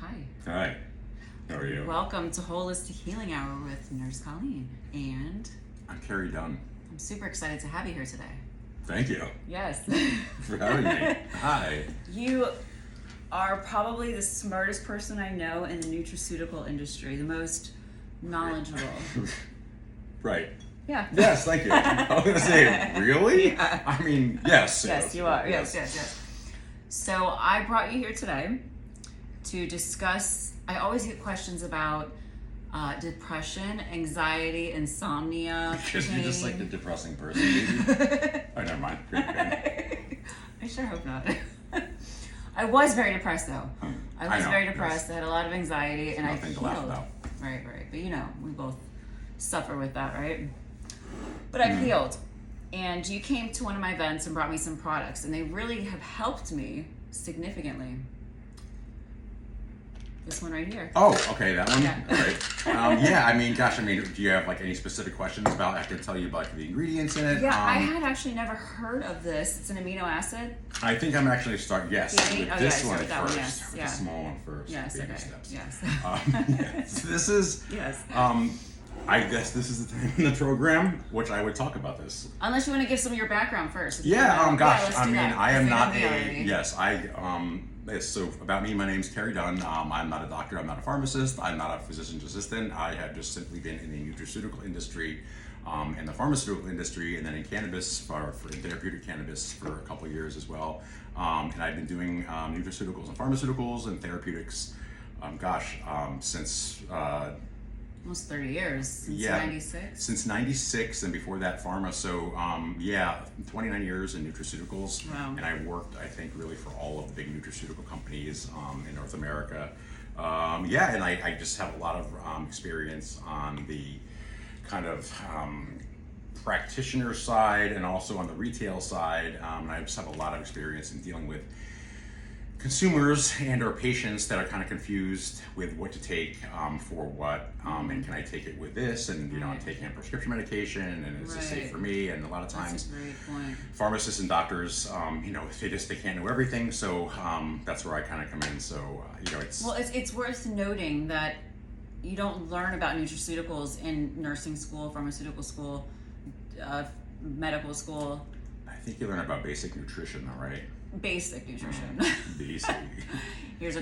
Hi. Hi. How are you? Welcome to Holistic Healing Hour with Nurse Colleen. And I'm Kerry Dunn. I'm super excited to have you here today. Thank you Yes. for having me. Hi. You are probably the smartest person I know in the nutraceutical industry, the most knowledgeable. Right. Yeah. Yes, thank you. I was going to say, really? Yeah. I mean, yes. Yes, you are. Yes. So I brought you here today to discuss, I always get questions about depression, anxiety, insomnia, Because you're just like the depressing person, maybe. Oh, never mind. Great. I sure hope not. I was very depressed though. I was very depressed. Yes. I had a lot of anxiety and Nothing I to laugh healed. about. Right. But you know, we both suffer with that, right? But I've healed. And you came to one of my events and brought me some products and they really have helped me significantly. This one right here. Oh, okay, that one? Yeah. Right. Do you have like any specific questions about, I can tell you about the ingredients in it? Yeah, I had actually never heard of this. It's an amino acid. I think I'm actually starting, with this one with that one, first. yes, With yeah. the small one first. Yes, baby okay. steps. Yes. So this is, Yes. I guess this is the time in the program, which I would talk about this. Unless you want to give some of your background first. Let's do that. I am not so about me, my name's Kerry Dunn. I'm not a doctor, I'm not a pharmacist, I'm not a physician's assistant. I have just simply been in the nutraceutical industry, in the pharmaceutical industry, and then in cannabis, for therapeutic cannabis for a couple of years as well. And I've been doing nutraceuticals and pharmaceuticals and therapeutics, since almost 30 years, since 96. Since 96, and before that pharma. So 29 years in nutraceuticals. Wow. And I worked, I think, really for all of the big nutraceutical companies in North America. And I just have a lot of experience on the kind of practitioner side and also on the retail side. And I just have a lot of experience in dealing with consumers and or patients that are kind of confused with what to take for what, and can I take it with this, and I'm taking a prescription medication, and is it safe for me? And a lot of times, that's a great point. Pharmacists and doctors, they can't know everything, so that's where I kind of come in. So it's worth noting that you don't learn about nutraceuticals in nursing school, pharmaceutical school, medical school. I think you learn about basic nutrition, though, right? Basic nutrition. Basic. Here's a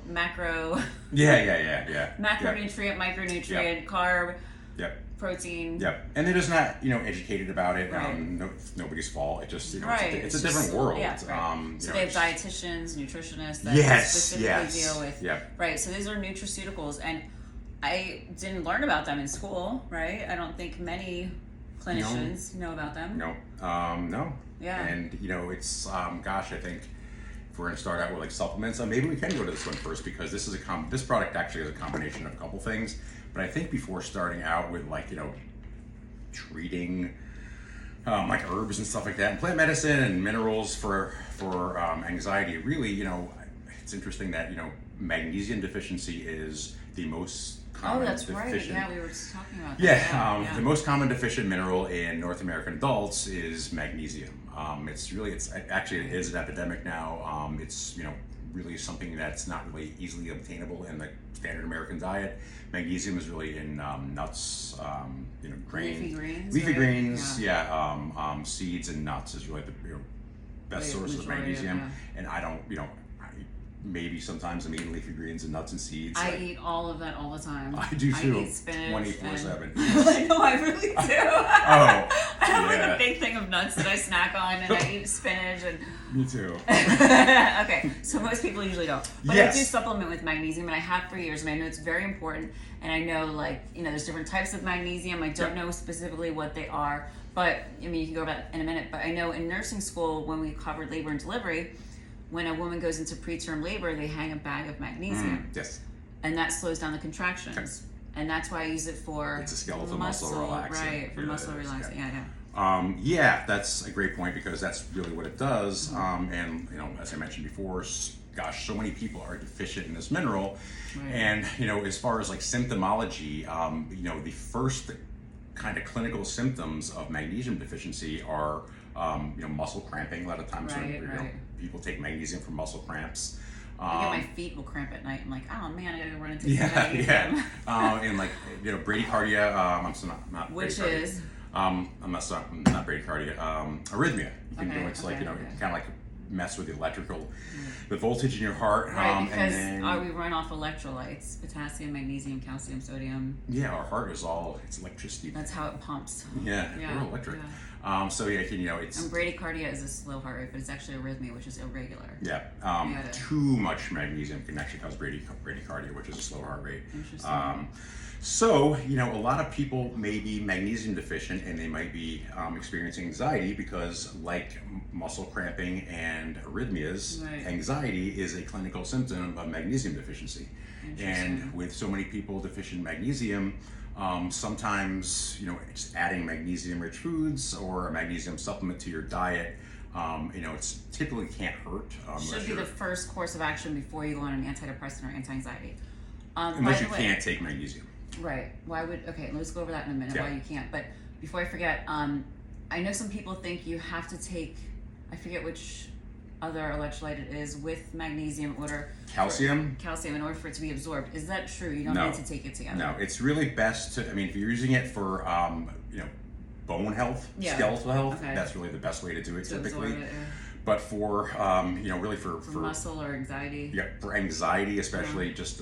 macro. Yeah. Macronutrient, micronutrient, carb. Yep. Protein. Yep. And they're just not, educated about it. Right. Nobody's fault. It just, it's a just different world. Yeah, right. So they have dietitians, nutritionists that specifically deal with. Yep. Right. So these are nutraceuticals, and I didn't learn about them in school. Right. I don't think many clinicians know about them. No. Yeah. And it's I think if we're going to start out with like supplements, maybe we can go to this one first, because this is this product actually is a combination of a couple things. But I think before starting out with treating like herbs and stuff like that, and plant medicine and minerals for anxiety, really, it's interesting that magnesium deficiency is the most common deficient. Right. Yeah, we were just talking about that. Yeah, the most common deficient mineral in North American adults is magnesium. It is an epidemic now. It's really something that's not really easily obtainable in the standard American diet. Magnesium is really in nuts, grain, leafy greens, seeds and nuts is really the best source of magnesium. And I don't, maybe sometimes I'm eating leafy greens and nuts and seeds. I eat all of that all the time. I do too. I eat spinach 24/7. I know, I really do. I have like a big thing of nuts that I snack on, and I eat spinach and. Me too. Okay, so most people usually don't. But yes. I do supplement with magnesium, and I have for years, and I know it's very important. And I know, there's different types of magnesium. I don't know specifically what they are, but you can go over that in a minute. But I know in nursing school, when we covered labor and delivery, when a woman goes into preterm labor, they hang a bag of magnesium. Yes. And that slows down the contractions. Okay. And that's why I use it for it's a skeletal muscle relaxing. Right, for muscle relaxing. That's a great point, because that's really what it does. And as I mentioned before, so many people are deficient in this mineral. Right. And as far as symptomology, the first kind of clinical symptoms of magnesium deficiency are muscle cramping. A lot of times when people take magnesium for muscle cramps. I get my feet will cramp at night. I'm like, oh man, I gotta go run and take some Yeah, magnesium. yeah. And like, bradycardia, I'm still not Which bradycardia. is? I'm not bradycardia, arrhythmia. You can Okay, do, it's like, okay. kind of like mess with the electrical, the voltage in your heart. Right, because and then, we run off electrolytes, potassium, magnesium, calcium, sodium. yeah, our heart is it's electricity. That's how it pumps. Yeah, Yeah, we're electric. yeah. So yeah, it's. And bradycardia is a slow heart rate, but it's actually arrhythmia, which is irregular. Yeah, too much magnesium can actually cause bradycardia, which is a slow heart rate. Interesting. So, a lot of people may be magnesium deficient and they might be experiencing anxiety because, like muscle cramping and arrhythmias, Right. anxiety is a clinical symptom of magnesium deficiency. And with so many people deficient in magnesium, sometimes, just adding magnesium-rich foods or a magnesium supplement to your diet, it's typically can't hurt. Should be the first course of action before you go on an antidepressant or anti-anxiety. Unless you can't take magnesium. Right. Okay, let's go over that in a minute, Yeah. why you can't. But before I forget, I know some people think you have to take, I forget which other electrolyte it is, with magnesium in order Calcium? calcium in order for it to be absorbed. Is that true? You don't No. need to take it together. No, it's really best to, if you're using it for, bone health, Yeah. skeletal health, Okay. that's really the best way to do it To typically. absorb it, yeah. But for, really for muscle or anxiety. yeah, for anxiety, especially, just,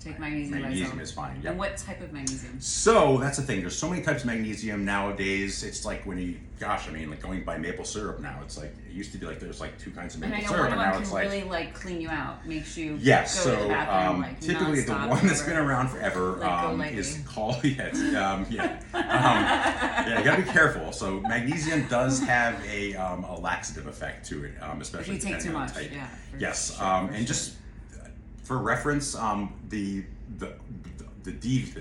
Take magnesium by magnesium itself. is fine. Yeah. And what type of magnesium? So that's the thing. There's so many types of magnesium nowadays. It's like like going by maple syrup now. It's like it used to be like there's like two kinds of And I maple know syrup, one of and now them it's can like really like clean you out, makes you yes. go So to the bathroom typically the nonstop, one that's been whatever. around forever Like Go Lady. is called yeah. You gotta be careful. So magnesium does have a laxative effect to it, especially If you take depending too on much, the type. yeah. Yes, for and sure. just for reference, the D.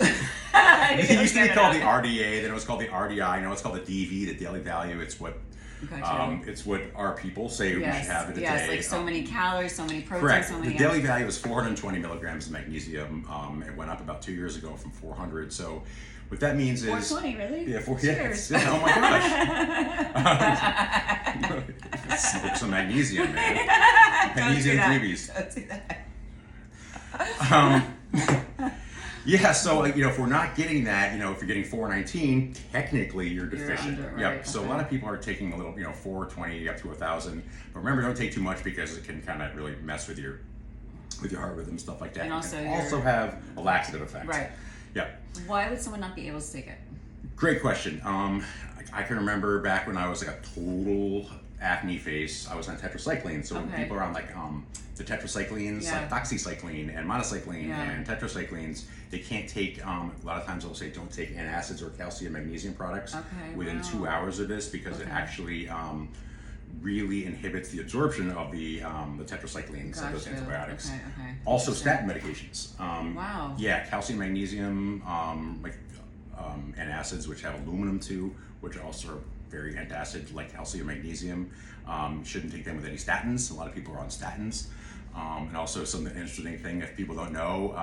It used to be called the RDA, then it was called the RDI, now it's called the DV, the daily value. It's what it's what our people say we should have in a day. Yes, like so many calories, so many proteins, Correct. so many. The daily value is 420 milligrams of magnesium. It went up about 2 years ago from 400. So what that means is 420, really? Yeah, Cheers. yeah, oh my gosh. Smoke some magnesium, man. Magnesium freebies. Don't do that. Yeah, so if we're not getting that, if you're getting 419, technically you're deficient. under, Yeah. right, So okay. a lot of people are taking a little, 420 up to 1,000. But remember, don't take too much because it can kind of really mess with your heart rhythm and stuff like that. And It also can your- also have a laxative effect. Right. Yeah. Why would someone not be able to take it? Great question. I can remember back when I was like a total acne face, I was on tetracycline. So when Okay. people are on like the tetracyclines, Yeah. like doxycycline and monocycline Yeah. and tetracyclines, they can't take. A lot of times they'll say don't take antacids or calcium magnesium products Okay, within wow. 2 hours of this because it Okay. actually really inhibits the absorption of the tetracyclines of those Gotcha. antibiotics. Okay. Also, Interesting. statin medications. Wow. Yeah, calcium, magnesium, antacids, which have aluminum too, which also are very antacid, like calcium, magnesium. Shouldn't take them with any statins. A lot of people are on statins. And also, some interesting thing, if people don't know,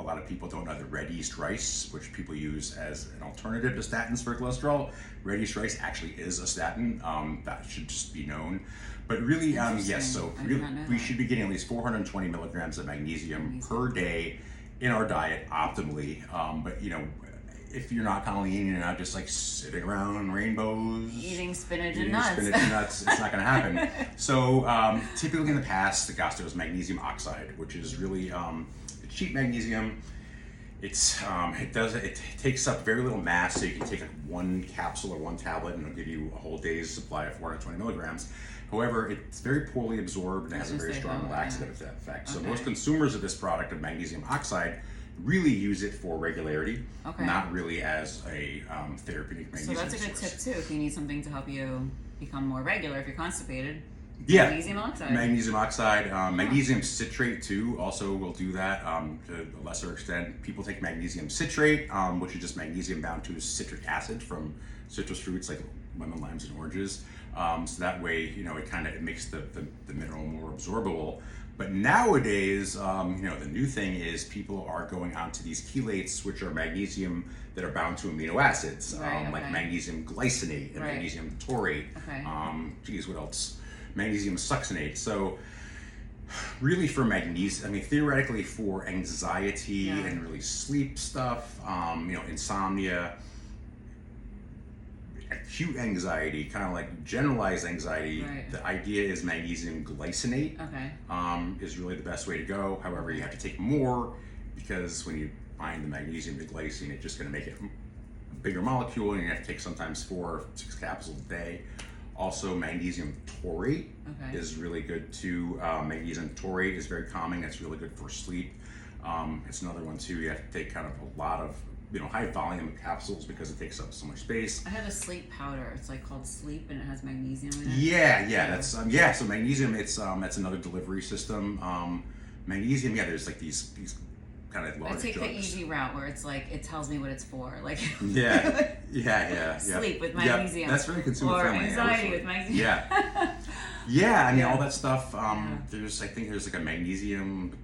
a lot of people don't know the red yeast rice, which people use as an alternative to statins for cholesterol. Red yeast rice actually is a statin. That should just be known. But really, yes, so I did really, not know we that. should be getting at least 420 milligrams of magnesium per day in our diet optimally. But if you're not Colleen, you're not just like sitting around on rainbows, Eating spinach and eating nuts. spinach and nuts, it's not going to happen. So typically in the past, the gospel is magnesium oxide, which is really it's cheap magnesium. It takes up very little mass, so you can take like one capsule or one tablet, and it'll give you a whole day's supply of 420 milligrams. However, it's very poorly absorbed and has a very strong laxative effect. So most consumers of this product of magnesium oxide really use it for regularity, not really as a therapeutic magnesium So that's a good source. tip too. If you need something to help you become more regular, if you're constipated, Yeah, magnesium oxide. Magnesium oxide, magnesium citrate too. Also, will do that to a lesser extent. People take magnesium citrate, which is just magnesium bound to citric acid from citrus fruits like lemon, limes, and oranges. So that way, it makes the mineral more absorbable. But nowadays, the new thing is people are going onto these chelates, which are magnesium that are bound to amino acids, like magnesium glycinate and magnesium taurate. What else? Magnesium succinate. So really for magnesium, I mean, theoretically for anxiety and really sleep stuff, insomnia, acute anxiety, kind of like generalized anxiety. Right. The idea is magnesium glycinate is really the best way to go. However, you have to take more because when you bind the magnesium to glycine, it's just going to make it a bigger molecule, and you have to take sometimes 4 or 6 capsules a day. Also, magnesium taurate is really good too. Magnesium taurate is very calming. It's really good for sleep. It's another one too. You have to take kind of a lot of high volume of capsules because it takes up so much space. I have a sleep powder. It's like called Sleep, and it has magnesium in it. Yeah. That's So magnesium, it's that's another delivery system. Magnesium, there's like these kind of large I take jugs. the easy route where it's like it tells me what it's for, like yeah. sleep with magnesium. That's very consumer or friendly. Anxiety with magnesium. I mean all that stuff. There's there's like a magnesium,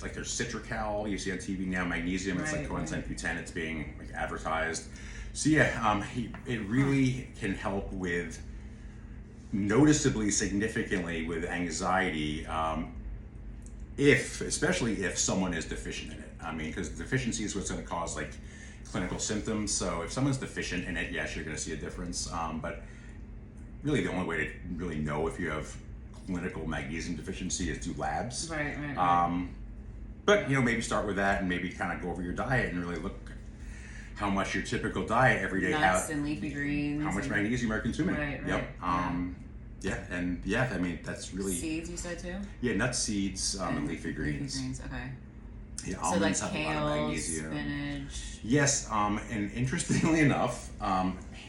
like there's Citracal you see on TV now. Magnesium, it's like coenzyme Q10. It's being like advertised. So it really can help with noticeably, significantly with anxiety. Especially if someone is deficient in it. I mean, because deficiency is what's going to cause like clinical symptoms. So if someone's deficient in it, yes, you're going to see a difference. But really, the only way to really know if you have clinical magnesium deficiency is do labs. Right. But maybe start with that, and maybe kind of go over your diet and really look how much your typical diet every day. Nuts and leafy greens. How much magnesium are you consuming? Right. I mean that's really seeds. You said too. Yeah, nuts, seeds, and leafy greens. Leafy greens, okay. Yeah, So like almonds have kale, a lot of magnesium. Spinach. Yes, and interestingly enough,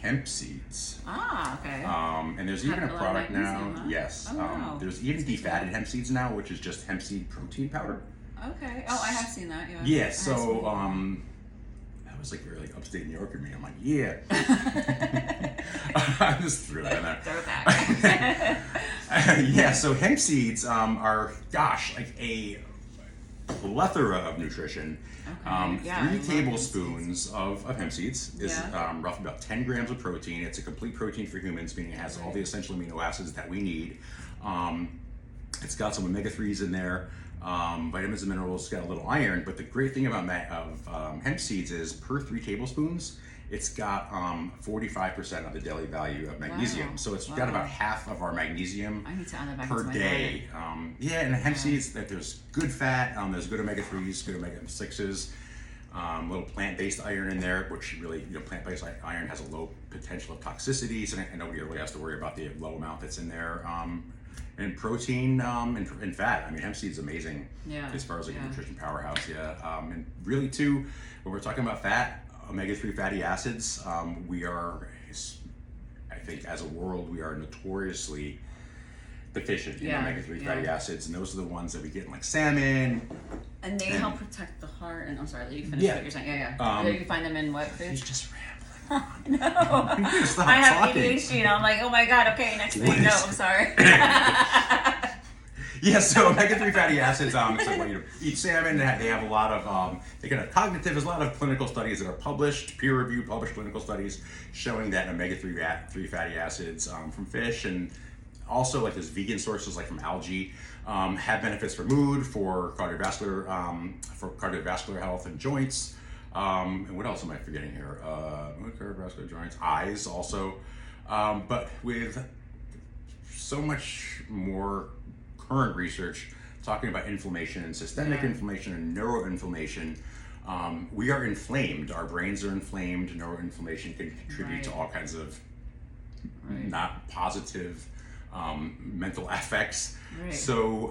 hemp seeds. Okay. And there's even a product now. Huh? Yes. Oh, wow. There's even defatted hemp seeds now, which is just hemp seed protein powder. Okay. Oh, I have seen that. Yeah. Yeah. So that was like very like upstate New York of me. I'm like, yeah. I just threw that in there. Throwback. So hemp seeds are, like a plethora of nutrition. Okay. 3 tablespoons of hemp seeds is roughly about 10 grams of protein. It's a complete protein for humans, meaning it has all the essential amino acids that we need. It's got some omega-3s in there. Vitamins and minerals, it's got a little iron, but the great thing about hemp seeds is per 3 tablespoons, it's got 45% of the daily value of magnesium. Wow. So it's got about half of our magnesium per day. And hemp seeds, that there's good fat, there's good omega-3s, good omega-6s, little plant-based iron in there, which really, plant-based iron has a low potential of toxicity, so nobody really has to worry about the low amount that's in there. And protein and fat. I mean, hemp seed's amazing as far as like a nutrition powerhouse. And really too, when we're talking about fat, omega-3 fatty acids, we are, I think as a world, we are notoriously deficient in omega-3 fatty acids, and those are the ones that we get in like salmon. And they help protect the heart. And I'm sorry, let you finish what you're saying. You find them in what food? He's just rambling. No, I have ADHD, and I'm like, oh my god. Okay, next thing. No, I'm sorry. So omega-3 fatty acids. So when you eat salmon, they have a lot of. They can have cognitive. There's a lot of clinical studies that are published, peer-reviewed, published clinical studies showing that omega-3 fatty acids from fish, and also like there's vegan sources like from algae, have benefits for mood, for cardiovascular health and joints. And what else am I forgetting here? Cardiovascular joints, eyes also. But with so much more current research talking about inflammation and systemic inflammation and neuroinflammation, we are inflamed. Our brains are inflamed. Neuroinflammation can contribute to all kinds of not positive mental effects. So,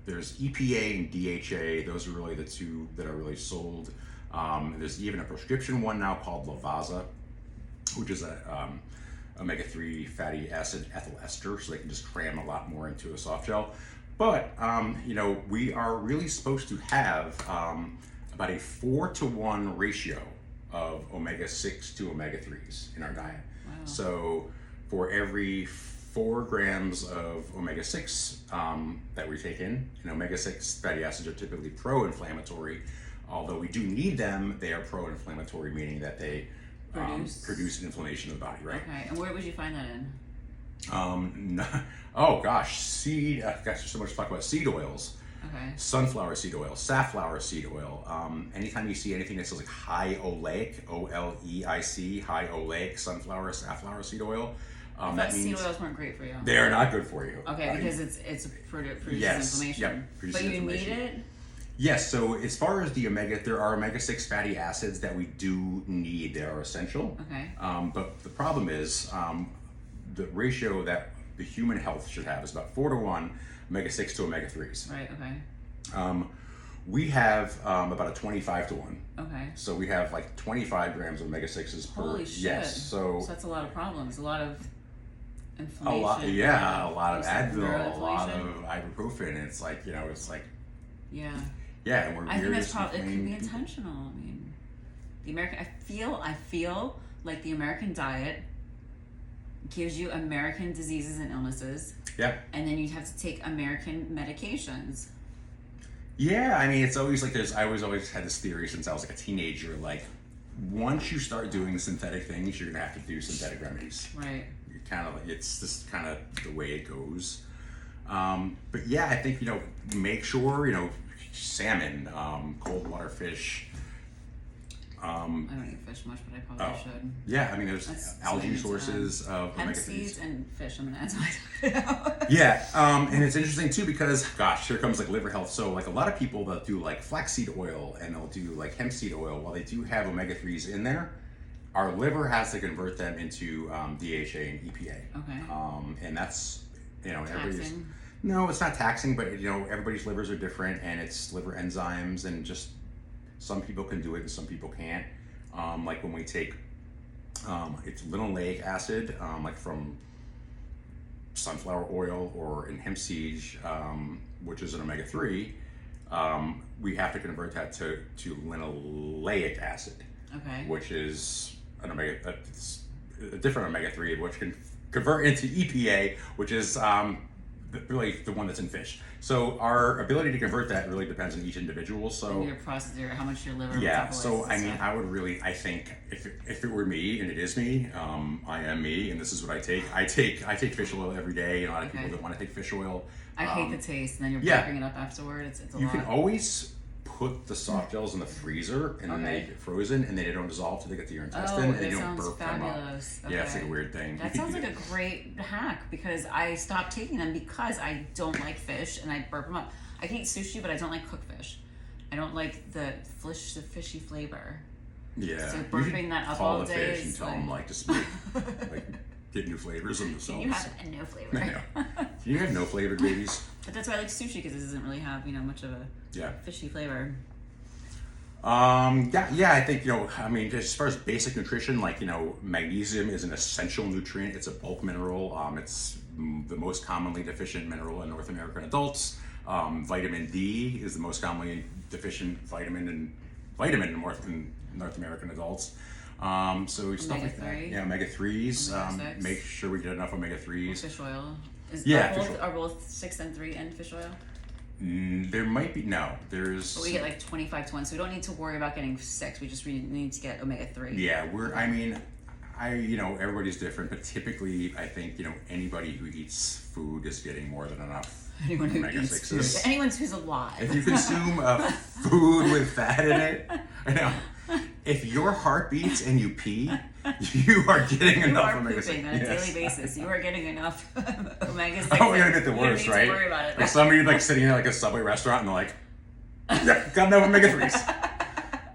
there's EPA and DHA. Those are really the 2 that are really sold. There's even a prescription one now called Lavazza, which is a omega-3 fatty acid ethyl ester, so they can just cram a lot more into a soft gel. But we are really supposed to have about a 4-to-1 ratio of omega-6 to omega-3s in our diet. Wow. So for every 4 grams of omega-6 that we take in, omega-6 fatty acids are typically pro-inflammatory. Although we do need them, they are pro-inflammatory, meaning that they produce inflammation in the body, right? Okay, and where would you find that in? Oh gosh, gosh, there's so much to talk about. Seed oils. Okay. Sunflower seed oil, safflower seed oil. Anytime you see anything that says like high oleic, OLEIC, high oleic, sunflower, safflower seed oil, that means seed oils weren't great for you. they are not good for you. Okay, because it produces Yes, inflammation. yep, produces but you inflammation. need it? Yes, so as far as there are omega-6 fatty acids that we do need. They are essential. Okay. But the problem is the ratio that the human health should have is about 4-to-1 omega-6 to omega-3s. Right, okay. We have about a 25-to-1. Okay. So we have like 25 grams of omega-6s per. Holy shit. Yes. So that's a lot of problems. A lot of a inflammation. lot of Advil, a lot neuroinflammation. of ibuprofen. It's like, it's like, Yeah. yeah, and I think that's just probably, it could be inflamed. intentional. I mean, the American, I feel like the American diet gives you American diseases and illnesses, Yeah. and then you have to take American medications. Yeah, I mean, it's always like I always had this theory since I was like a teenager. Like, once you start doing synthetic things, you're gonna have to do synthetic remedies. Right. It's just kind of the way it goes. But yeah, I think make sure salmon, cold water fish. I don't eat fish much, but I probably should. Yeah, I mean, there's That's algae something sources of hemp omega-3s. seeds and fish. I'm gonna add to my Yeah, and it's interesting too because, gosh, here comes like liver health. So like a lot of people that do like flaxseed oil and they'll do like hemp seed oil, while they do have omega-3s in there, our liver has to convert them into DHA and EPA. Okay. And that's, everybody's. Taxing. No, it's not taxing, but everybody's livers are different, and it's liver enzymes, and just some people can do it and some people can't. Like when we take, it's linoleic acid, like from sunflower oil or in hemp seed, which is an omega-3, we have to convert that to linoleic acid, Okay. which is it's a different omega-3, which can convert into EPA, which is really the one that's in fish. So our ability to convert that really depends on each individual. So And your process, how much your liver. yeah. So metabolites I and mean, stuff. I think if it were me, and it is me, I am me, and this is what I take. I take fish oil every day. And a lot of people Okay. that want to take fish oil. I hate the taste, and then you're yeah. breaking it up afterward. It's a You lot. can always put the soft gels in the freezer and then they Okay. get frozen and then they don't dissolve till they get to your intestine Oh, and that you don't sounds burp fabulous. them up. Yeah, it's like a Okay. weird thing. That sounds like a great hack because I stopped taking them because I don't like fish and I burp them up. I can eat sushi, but I don't like cooked fish. I don't like the fishy flavor. Yeah. So You burping should that up call all the day fish and is tell them just make, get new flavors in themselves. Can you have no flavor? Yeah. Can you have no flavored babies? But that's why I like sushi because it doesn't really have much of a Yeah. fishy flavor. Yeah, I think, I mean, as far as basic nutrition, magnesium is an essential nutrient. It's a bulk mineral. It's the most commonly deficient mineral in North American adults. Vitamin D is the most commonly deficient vitamin in North American adults. So stuff like that. Omega-3. Yeah, omega-3s. Omega-6. Make sure we get enough omega-3s. Fish oil. Yeah, Are both 6 and 3 in fish oil? There might be, no, there's... But we get 25 to 1, so we don't need to worry about getting 6. We just really need to get omega-3. Yeah, everybody's different, but typically I think, anybody who eats food is getting more than enough Anyone who eats food. omega-6s. Anyone who's alive. If you consume food with fat in it, I know. If your heart beats and you pee, you are getting You enough are omega-6. pooping on a daily basis. You are getting enough omega-6. Oh, you're gonna get the worst, you don't right? need to worry about it. Like somebody sitting in a Subway restaurant and they're like, yeah, got enough omega-3s.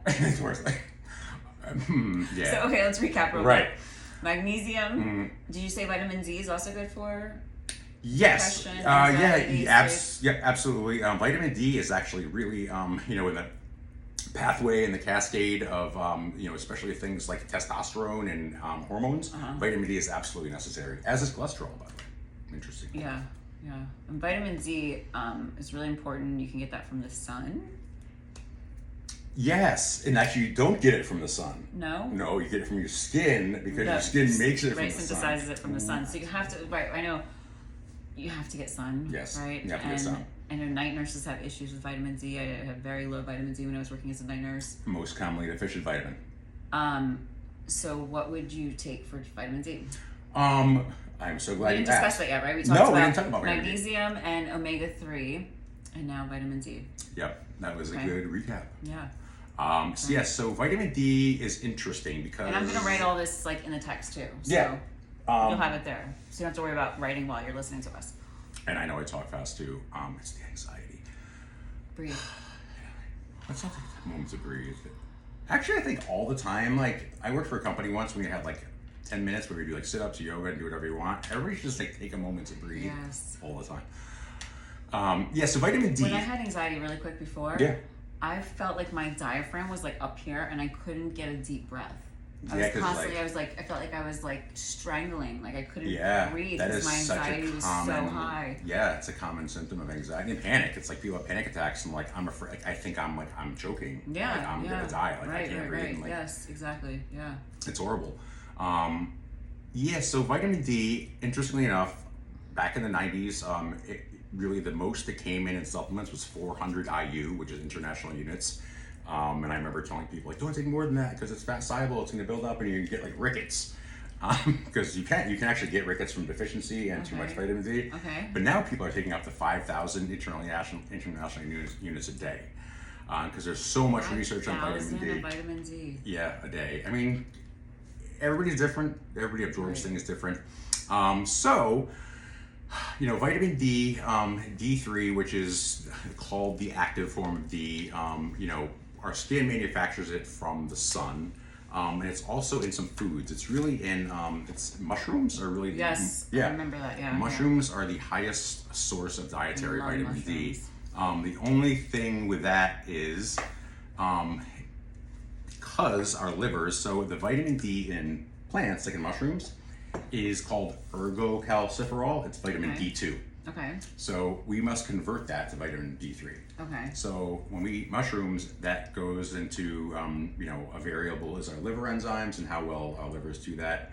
It's worse. Yeah. So, okay, let's recap real Right. quick. Magnesium. Did you say vitamin D is also good for? Yes. Depression, Yeah. anxiety, Absolutely. Vitamin D is actually really, in the pathway and the cascade of, especially things like testosterone and hormones. Vitamin D is absolutely necessary, as is cholesterol, by the way. Interesting. Yeah. And vitamin D is really important. You can get that from the sun. Yes, and actually, you don't get it from the sun. No. No, you get it from your skin because your skin makes it from the sun. Synthesizes it from the sun. So you have to. Right. I know. You have to get sun. Yes, Right. you have to get sun. I know night nurses have issues with vitamin D. I had very low vitamin D when I was working as a night nurse. Most commonly deficient vitamin. So what would you take for vitamin D? I'm so glad We you didn't discuss asked. that yet, right? We No, talked we about didn't talk about vitamin D. magnesium and omega-3, and now vitamin D. Yep, that was a Okay. good recap. Yeah. So vitamin D is interesting because... And I'm going to write all this like in the text too. So Yeah. you'll have it there. So you don't have to worry about writing while you're listening to us. And I know I talk fast too. It's the anxiety. Breathe. Let's not take a moment to breathe. Actually, I think all the time, like, I worked for a company once when we had like 10 minutes where we do like sit-ups, yoga, and do whatever you want. Everybody should just like take a moment to breathe all the time. So vitamin D. When I had anxiety really quick before, Yeah. I felt like my diaphragm was like up here and I couldn't get a deep breath. I Yeah, was 'cause, constantly, like- I felt like I was like strangling, like I couldn't breathe that because is my such anxiety a was common, so high. Yeah, it's a common symptom of anxiety and panic. It's like people have panic attacks and like I'm afraid, like, I think I'm choking. Yeah, like I'm gonna die. Like I can't breathe. And, like, yes, exactly. Yeah. it's horrible. So vitamin D, interestingly enough, back in the 90s, really the most that came in supplements was 400 IU, which is international units. And I remember telling people, like, don't take more than that because it's fat soluble, it's going to build up and you're going to get like rickets. Because you can actually get rickets from deficiency and too much vitamin D. Okay. But now people are taking up to 5,000 international units a day. Because there's so much research on vitamin D. Vitamin D. Yeah, a day. I mean, everybody's different. Everybody absorbs things different. Vitamin D, D3, which is called the active form of D, our skin manufactures it from the sun. And it's also in some foods. It's really in, mushrooms are really... Yes, I remember that, yeah. Mushrooms are the highest source of dietary vitamin D. mushrooms. The only thing with that is, because our livers, so the vitamin D in plants, like in mushrooms, is called ergocalciferol. It's vitamin D2. Okay. So we must convert that to vitamin D3. Okay. So when we eat mushrooms, that goes into, a variable is our liver enzymes and how well our livers do that.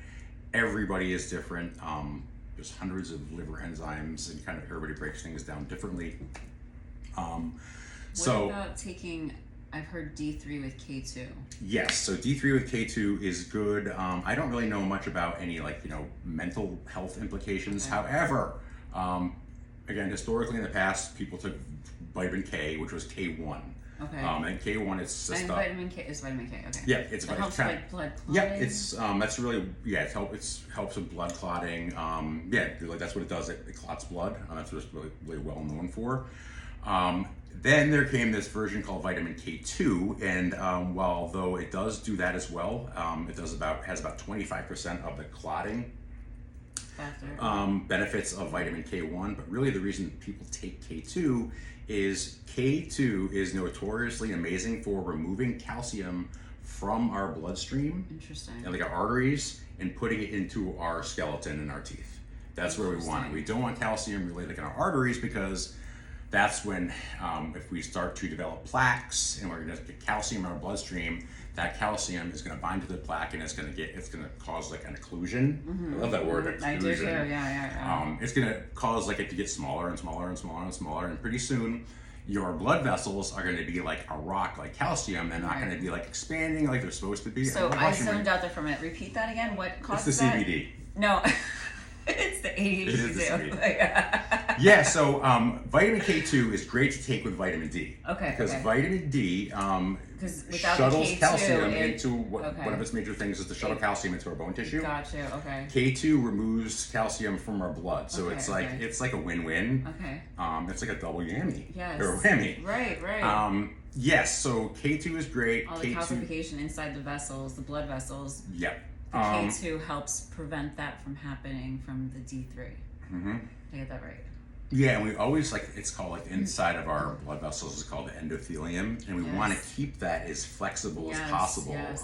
Everybody is different. There's hundreds of liver enzymes and kind of everybody breaks things down differently. What about taking, I've heard D3 with K2. Yes, so D3 with K2 is good. I don't really know much about any mental health implications. Okay. However, again, historically in the past, people took vitamin K, which was K1. Okay. And K1 is the stuff. Vitamin K is vitamin K. Okay. Yeah, it helps with like blood clotting. Yeah, it's that's really it helps with blood clotting. That's what it does. It clots blood. That's what it's really well known for. Then there came this version called vitamin K2, and although it does do that as well, has about 25% of the clotting benefits of vitamin K1. But really, the reason people take K2 is notoriously amazing for removing calcium from our bloodstream. Interesting. And like our arteries and putting it into our skeleton and our teeth. That's where we want it. We don't want calcium really like in our arteries because that's when if we start to develop plaques and we're going to get calcium in our bloodstream, that calcium is going to bind to the plaque and it's going to cause like an occlusion. I love that word, occlusion. I do too. Yeah. It's going to cause like it to get smaller and smaller and smaller and smaller, and pretty soon your blood vessels are going to be like a rock, like calcium. They're not going to be like expanding like they're supposed to be. So I zoned out there for a minute. Repeat that again. What causes It's the that? CBD. No. It's the ADHD. It is the CBD. Yeah, so vitamin K2 is great to take with vitamin D. Okay. Because vitamin D shuttles K2, calcium into one of its major things is to shuttle calcium into our bone tissue. Gotcha. Okay. K2 removes calcium from our blood, so it's like a win-win. Okay. It's like a double yammy. Yes. Or a whammy. Right. Yes. So K2 is great. All the calcification inside the vessels, the blood vessels. Yep. The K2 helps prevent that from happening from the D3. Mm-hmm. Did I get that right? Yeah, and we always it's called inside of our blood vessels is called the endothelium, and we want to keep that as flexible as possible. Yes.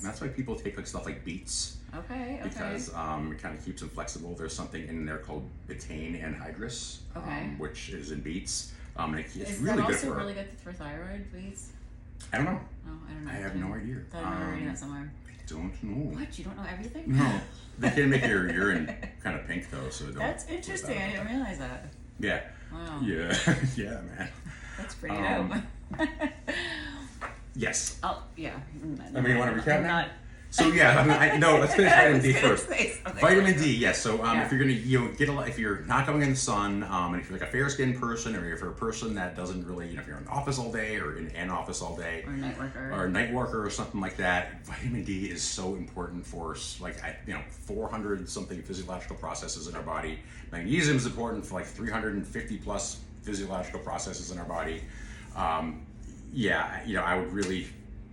That's why people take stuff like beets. Okay. Because it kind of keeps them flexible. There's something in there called betaine anhydrous, which is in beets. It's is really that good also for really good for thyroid, beets? I don't know. Oh, I don't know. I have no idea. I remember reading that somewhere. I don't know. What? You don't know everything? No. They can make your urine kind of pink though, so don't. That's interesting. I didn't realize that. Yeah. Wow. Yeah. Yeah, man. That's pretty dope. Yes. Oh, yeah. I mean, you want to recap now? So yeah, no, let's finish vitamin D first. Vitamin D, yes. So if you're gonna get if you're not going in the sun, and if you're like a fair skinned person, or if you're a person that doesn't really, if you're in the office all day or in an office all day, or a night worker or something like that, vitamin D is so important for 400 something physiological processes in our body. Magnesium is important for like 350 plus physiological processes in our body. I would really.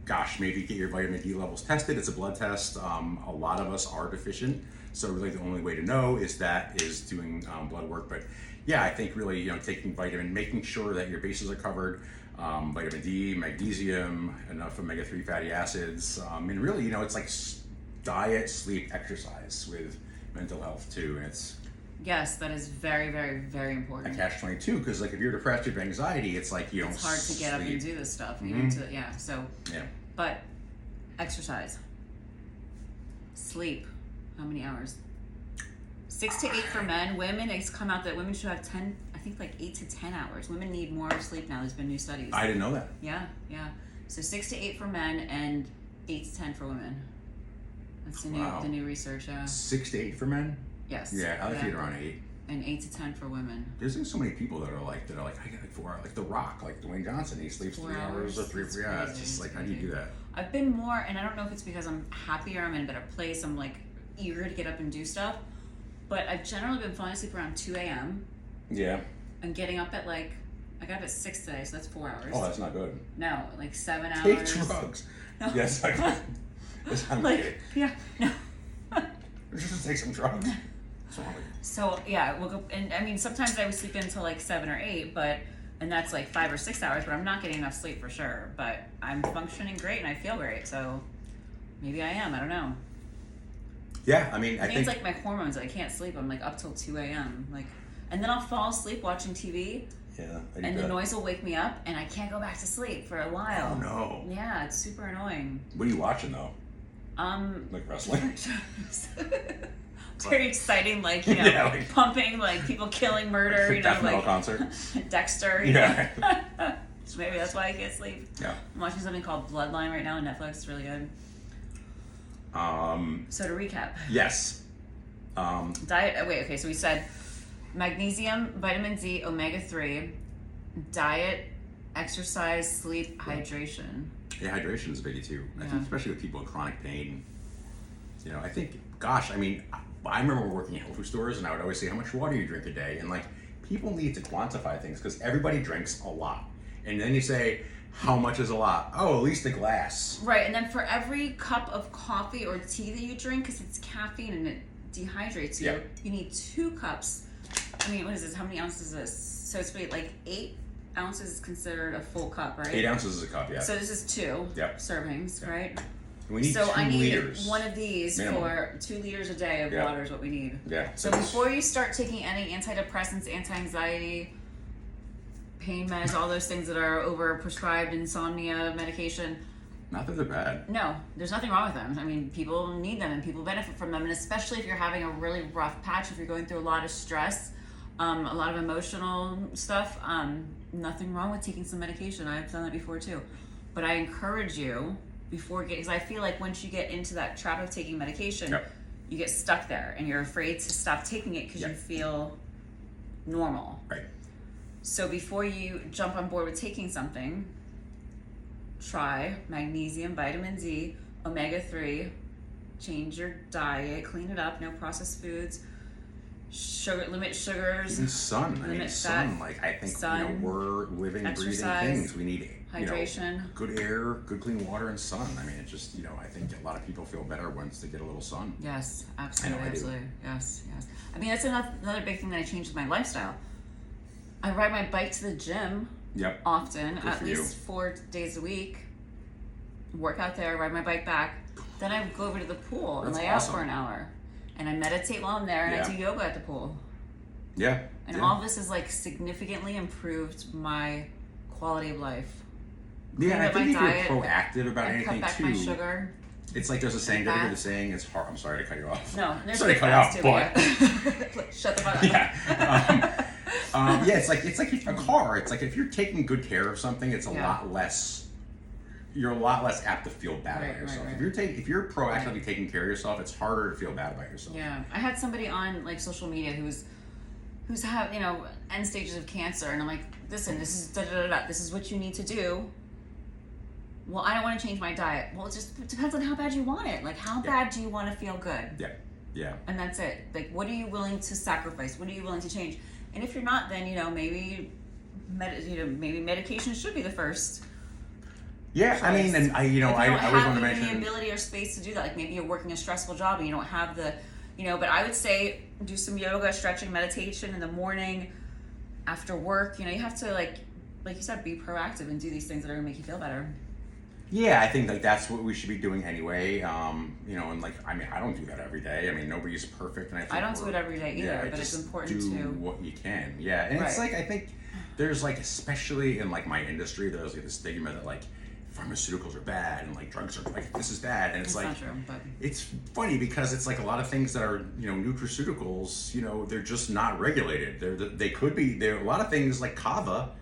Gosh, maybe get your vitamin D levels tested. It's a blood test. A lot of us are deficient, so really the only way to know is doing blood work. But yeah, I think really taking making sure that your bases are covered, vitamin D, magnesium, enough omega-3 fatty acids, and really it's like diet, sleep, exercise with mental health too. And it's yes, that is very, very, very important. A catch-22 because like if you're depressed, you have anxiety, it's like you don't. It's hard to get up and do this stuff. Mm-hmm. But exercise, sleep, how many hours? 6 to 8 for men. Women, it's come out that women should have 10, I think like 8 to 10 hours. Women need more sleep now. There's been new studies. I didn't know that. Yeah. So 6 to 8 for men and 8 to 10 for women. That's the new research. 6 to 8 for men? Yes. Yeah, I like to get around 8. And 8 to 10 for women. There's so many people that are like I get like 4 hours, like The Rock, like Dwayne Johnson, he sleeps 3 hours or 3. Yeah, it's just like how do you do that? I've been more, and I don't know if it's because I'm happier, I'm in a better place, I'm like eager to get up and do stuff, but I've generally been falling asleep around 2 a.m. Yeah. And getting up at I got up at 6 today, so that's 4 hours. Oh, that's not good. No, like 7 hours. Take drugs. No. Yes, I can. I'm kidding. Yeah, no. Just take some drugs. So yeah, we'll go, and I mean sometimes I would sleep until like 7 or 8, and that's like 5 or 6 hours, but I'm not getting enough sleep for sure. But I'm functioning great and I feel great, so maybe I am. I don't know. Yeah, I think it's like my hormones. I can't sleep. I'm like up till 2 a.m. And then I'll fall asleep watching TV. Yeah. And the noise will wake me up, and I can't go back to sleep for a while. Oh no. Yeah, it's super annoying. What are you watching though? Like wrestling. Very exciting, pumping, like people killing murder, death metal concert. Dexter. Yeah. So maybe that's why I can't sleep. Yeah. I'm watching something called Bloodline right now on Netflix. It's really good. So to recap. Yes. Diet. Okay. So we said magnesium, vitamin D, omega-3, diet, exercise, sleep, hydration. Yeah, hydration is a biggie too. I think especially with people with chronic pain. I think, gosh, I remember working at health food stores, and I would always say, how much water you drink a day? And people need to quantify things because everybody drinks a lot. And then you say, how much is a lot? Oh, at least a glass. Right, and then for every cup of coffee or tea that you drink, because it's caffeine and it dehydrates you, you need 2 cups. What is this? How many ounces is this? So it's like 8 ounces is considered a full cup, right? 8 ounces is a cup, yeah. So this is 2 servings, right? We need 2 liters. I need one of these minimum. For 2 liters a day of water is what we need. Yeah. So before you start taking any antidepressants, anti-anxiety, pain meds, all those things that are over-prescribed, insomnia medication. Not that they're bad. No, there's nothing wrong with them. People need them and people benefit from them. And especially if you're having a really rough patch, if you're going through a lot of stress, a lot of emotional stuff, nothing wrong with taking some medication. I've done that before too. But I encourage you, because I feel like once you get into that trap of taking medication, you get stuck there and you're afraid to stop taking it because you feel normal. Right. So before you jump on board with taking something, try magnesium, vitamin D, omega-3, change your diet, clean it up, no processed foods, limit sugars, even sun. Limit sun. fat, I think sun, we're living, exercise, breathing things. We need hydration, good air, good clean water, and sun. It's just I think a lot of people feel better once they get a little sun. Yes, absolutely, absolutely. Do. Yes. That's another big thing that I changed with my lifestyle. I ride my bike to the gym. Yep. Often, at least 4 days a week. Work out there, ride my bike back. Then I go over to the pool and lay out for an hour. And I meditate while I'm there, and I do yoga at the pool. Yeah. And all of this has significantly improved my quality of life. Yeah, I think if you're proactive about anything cut back too. My sugar. It's like there's a saying. There's a saying. It's hard. I'm sorry to cut you off. No, there's sorry to cut you off, but shut the fuck up. Yeah. It's like a car. It's like if you're taking good care of something, it's a lot less. you're a lot less apt to feel bad about yourself. Right. If you're proactively taking care of yourself, it's harder to feel bad about yourself. Yeah, I had somebody on like social media who's have end stages of cancer, and I'm like, listen, this is this is what you need to do. Well, I don't want to change my diet. Well, it just depends on how bad you want it. Like, how bad do you want to feel good? Yeah. And that's it. Like, what are you willing to sacrifice? What are you willing to change? And if you're not, then maybe maybe medication should be the first. Yeah, choice. I mean, and I always want to mention the ability or space to do that. Like, maybe you're working a stressful job and you don't have the, But I would say do some yoga, stretching, meditation in the morning, after work. You have to like you said, be proactive and do these things that are gonna make you feel better. Yeah, I think like that's what we should be doing anyway. And like I don't do that every day. I mean, nobody's perfect, and I don't do it every day either. But it's important do to what you can. Yeah, and it's like I think there's like, especially in like my industry, there's like this stigma that like pharmaceuticals are bad and like drugs are like this is bad, and it's like not true, but it's funny because it's like a lot of things that are nutraceuticals. They're just not regulated. They could be. There are a lot of things like GABA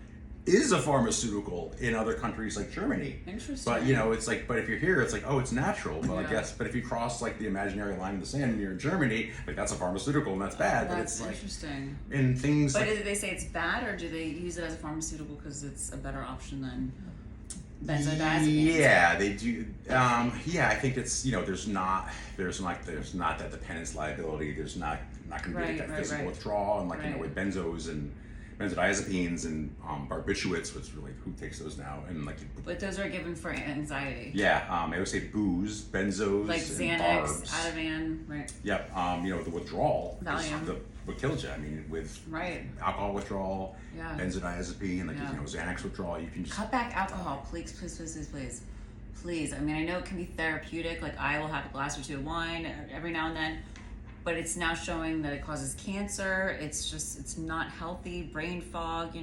is a pharmaceutical in other countries like Germany. Interesting. But it's like, but if you're here, it's like, oh, it's natural. Well, I guess, but if you cross like the imaginary line in the sand and you're in Germany, like that's a pharmaceutical and that's bad. But it's like interesting. And things. But like, do they say it's bad, or do they use it as a pharmaceutical because it's a better option than benzodiazepines? Yeah, they do. I think it's there's not that dependence liability. There's not going to be that physical withdrawal, and like with benzos and benzodiazepines and barbiturates, which really who takes those now? And like, but those are given for anxiety. Yeah, I would say booze, benzos, like and Xanax, barbs. Ativan, right? Yep. The withdrawal Valium. is what kills you. I mean, with alcohol withdrawal, benzodiazepine, like Xanax withdrawal, you can just cut back alcohol, please. Please. I mean, I know it can be therapeutic. Like I will have a glass or two of wine every now and then. But it's now showing that it causes cancer. It's not healthy. Brain fog,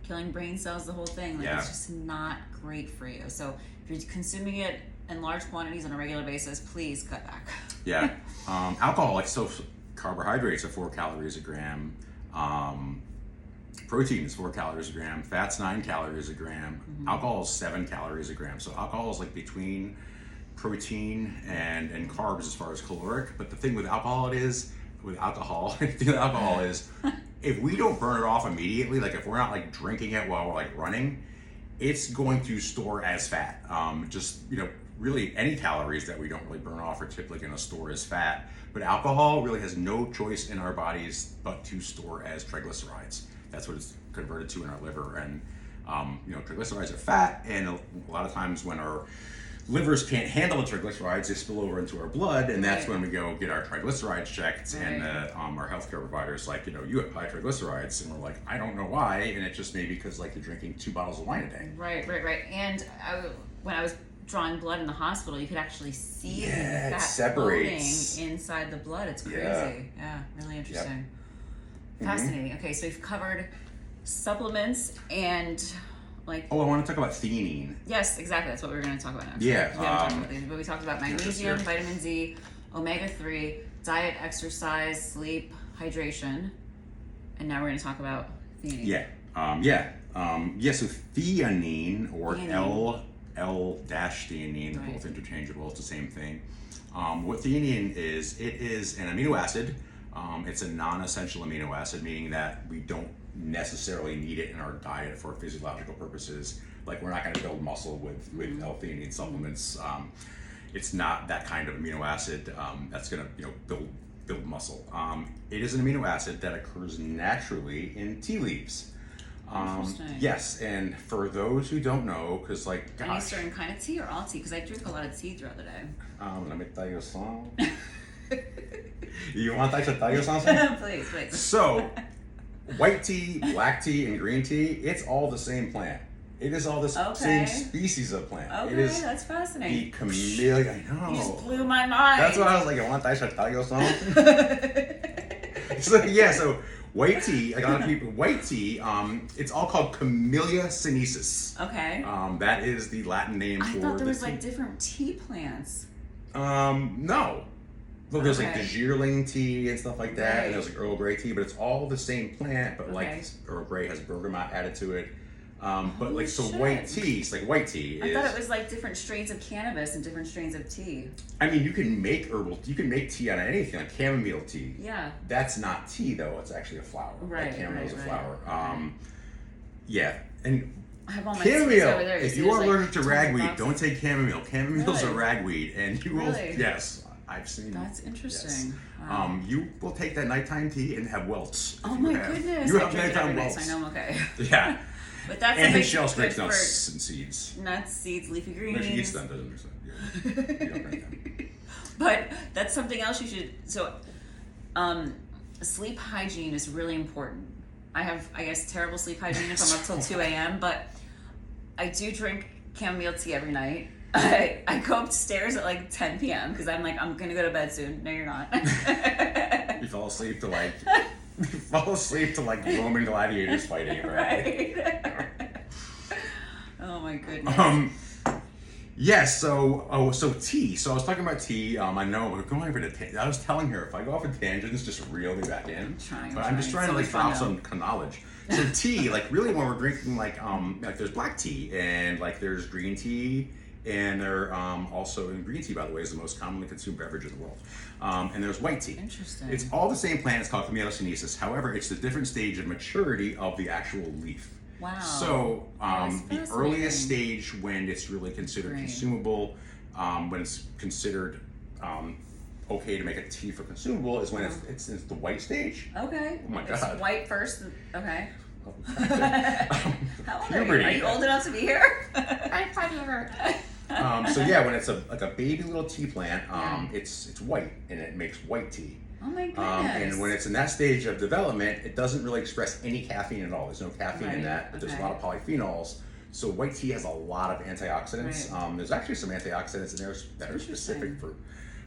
killing brain cells, the whole thing. Like it's just not great for you. So if you're consuming it in large quantities on a regular basis, please cut back. Yeah. Alcohol, like so carbohydrates are 4 calories a gram. Protein is 4 calories a gram. Fat's 9 calories a gram. Mm-hmm. Alcohol is 7 calories a gram. So alcohol is like between protein and carbs as far as caloric, but the thing with alcohol is if we don't burn it off immediately, like if we're not like drinking it while we're like running, it's going to store as fat. Really any calories that we don't really burn off are typically going to store as fat, but alcohol really has no choice in our bodies but to store as triglycerides. That's what it's converted to in our liver, and triglycerides are fat, and a lot of times when our livers can't handle the triglycerides, they spill over into our blood, and that's when we go get our triglycerides checked, and our healthcare provider's like, you have high triglycerides, and we're like, I don't know why, and it just may be because like you're drinking 2 bottles of wine a day. Right. And when I was drawing blood in the hospital, you could actually see the fat it separates inside the blood. It's crazy. Yeah, really interesting. Yep. Fascinating. Mm-hmm. Okay, so we've covered supplements and I want to talk about theanine. Yes, exactly. That's what we were going to talk about next. Yeah. But we talked about magnesium, vitamin Z, omega-3, diet, exercise, sleep, hydration, and now we're going to talk about theanine. So theanine or L-theanine, both interchangeable. It's the same thing. What theanine is, it is an amino acid. It's a non-essential amino acid, meaning that we don't necessarily need it in our diet for physiological purposes. Like we're not going to build muscle with L-theanine supplements. It's not that kind of amino acid that's going to build muscle. It is an amino acid that occurs naturally in tea leaves. Interesting. Yes, and for those who don't know, because any certain kind of tea or all tea? Because I drink a lot of tea throughout the day. Let me tell you something. You want I should tell you something? Please. So, white tea, black tea, and green tea, it's all the same plant. It is all the same species of plant. Okay, it is that's fascinating. The camellia, I know. You just blew my mind. That's what I was like, you want I should tell you something? So white tea, like a lot of people, white tea, it's all called Camellia sinensis. Okay. That is the Latin name for I thought there was tea. like different tea plants. No. Well, there's like the Geerling tea and stuff like that, and there's like Earl Grey tea, but it's all the same plant, but like Earl Grey has bergamot added to it. But like, so shit. white tea, it's like white tea I is. thought it was like different strains of cannabis and different strains of tea. I mean, you can make tea out of anything, like chamomile tea. Yeah. That's not tea though; it's actually a flower. Right. Like chamomile is a flower. Okay. Yeah, and I have all my teas over chamomile. there. If So you there's, are like, allergic to tons of ragweed, boxes. don't take chamomile. Chamomile's a Really? ragweed, and you will. Really? Yes, I've seen. That's interesting. Yes. Wow. You will take that nighttime tea and have welts. Oh if my you have, goodness! You I have drink it nighttime every night, welts. so I know I'm okay. Yeah. But that's And something she also drinks good nuts and seeds. for nuts, seeds, leafy greens. No, she eats them, doesn't drink them. Yeah. You don't drink them. But that's something else you should. So, sleep hygiene is really important. I have, I guess, terrible sleep hygiene if I'm up till 2 a.m. But I do drink chamomile tea every night. I go upstairs at like 10 p.m. because I'm like, I'm gonna go to bed soon. No, you're not. You fall asleep to like Roman gladiators fighting, right? Right. Oh my goodness. Yes. So tea. So I was talking about tea. I know we're going over the. I was telling her if I go off on tangents, just reel me back in. I'm just trying to like drop some knowledge. So tea, like really, when we're drinking, like there's black tea and like there's green tea. And they're also, and green tea, by the way, is the most commonly consumed beverage in the world. And there's white tea. Interesting. It's all the same plant. It's called chemiosynthesis. However, it's the different stage of maturity of the actual leaf. Wow. So the earliest fascinating. stage when it's really considered Right. consumable, when it's considered okay to make a tea for consumable, is when it's the white stage. Okay. Oh my It's God. white first. Okay. How old Puberty. are you old enough to be here? So yeah, when it's like a baby little tea plant, Yeah. it's white and it makes white tea. Oh my goodness. And when it's in that stage of development, it doesn't really express any caffeine at all. There's no caffeine in Right, that, but there's a okay. lot of polyphenols. So white tea has a lot of antioxidants. Right. There's actually some antioxidants in there that are Interesting. specific for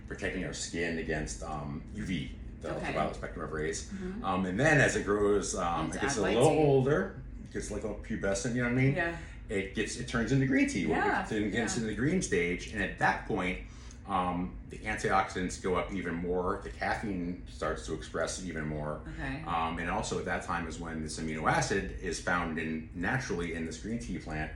protecting our skin against UV, the Okay. ultraviolet spectrum of rays. And then as it grows, it gets add a white little tea. older, it gets like a little pubescent, you know what I mean? Yeah. It turns into green tea. Yeah, It gets into the green stage, and at that point, the antioxidants go up even more. The caffeine starts to express even more. Okay. And also at that time is when this amino acid is found naturally in this green tea plant.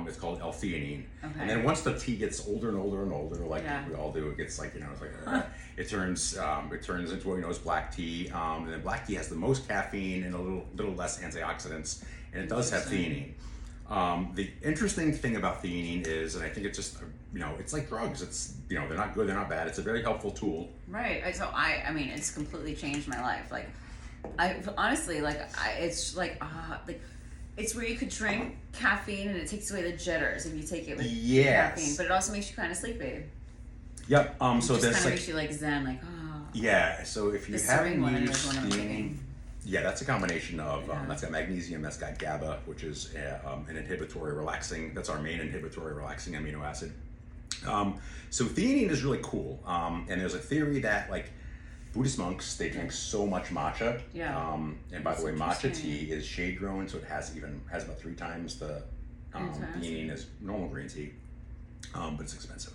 It's called L-Theanine. Okay. And then once the tea gets older and older and older, like Yeah. we all do, it gets like, it's like, it turns into what we know as black tea. And then black tea has the most caffeine and a little less antioxidants, and it does have theanine. The interesting thing about theanine is, and I think it's just, it's like drugs. It's, they're not good, they're not bad. It's a very helpful tool. Right. So I mean, it's completely changed my life. Like, I honestly, it's like it's where you could drink caffeine and it takes away the jitters if you take it with Yes. caffeine, but it also makes you kind of sleepy. Yep. So So it just there's kind of like, makes you like zen, like oh. yeah. So if you The haven't serene one is used one I'm theanine, taking. yeah, that's a combination of Yeah. that's got magnesium, that's got GABA, which is an inhibitory relaxing. That's our main inhibitory relaxing amino acid. So theanine is really cool, and there's a theory that like Buddhist monks, they drink so much matcha. Yeah. And by the way, That's matcha interesting. tea is shade grown, so it has about 3 times the Fantastic. theanine as normal green tea, but it's expensive.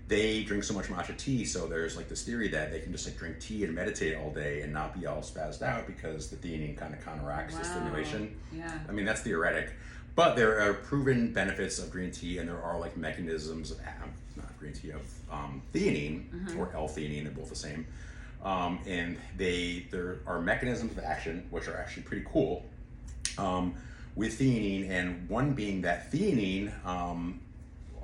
They drink so much matcha tea, so there's like this theory that they can just like drink tea and meditate all day and not be all spazzed out because the theanine kind of counteracts the stimulation. Yeah. I mean, that's theoretic, but there are proven benefits of green tea, and there are like mechanisms of not green tea of theanine or L-theanine. They're both the same, and there are mechanisms of action which are actually pretty cool with theanine, and one being that theanine.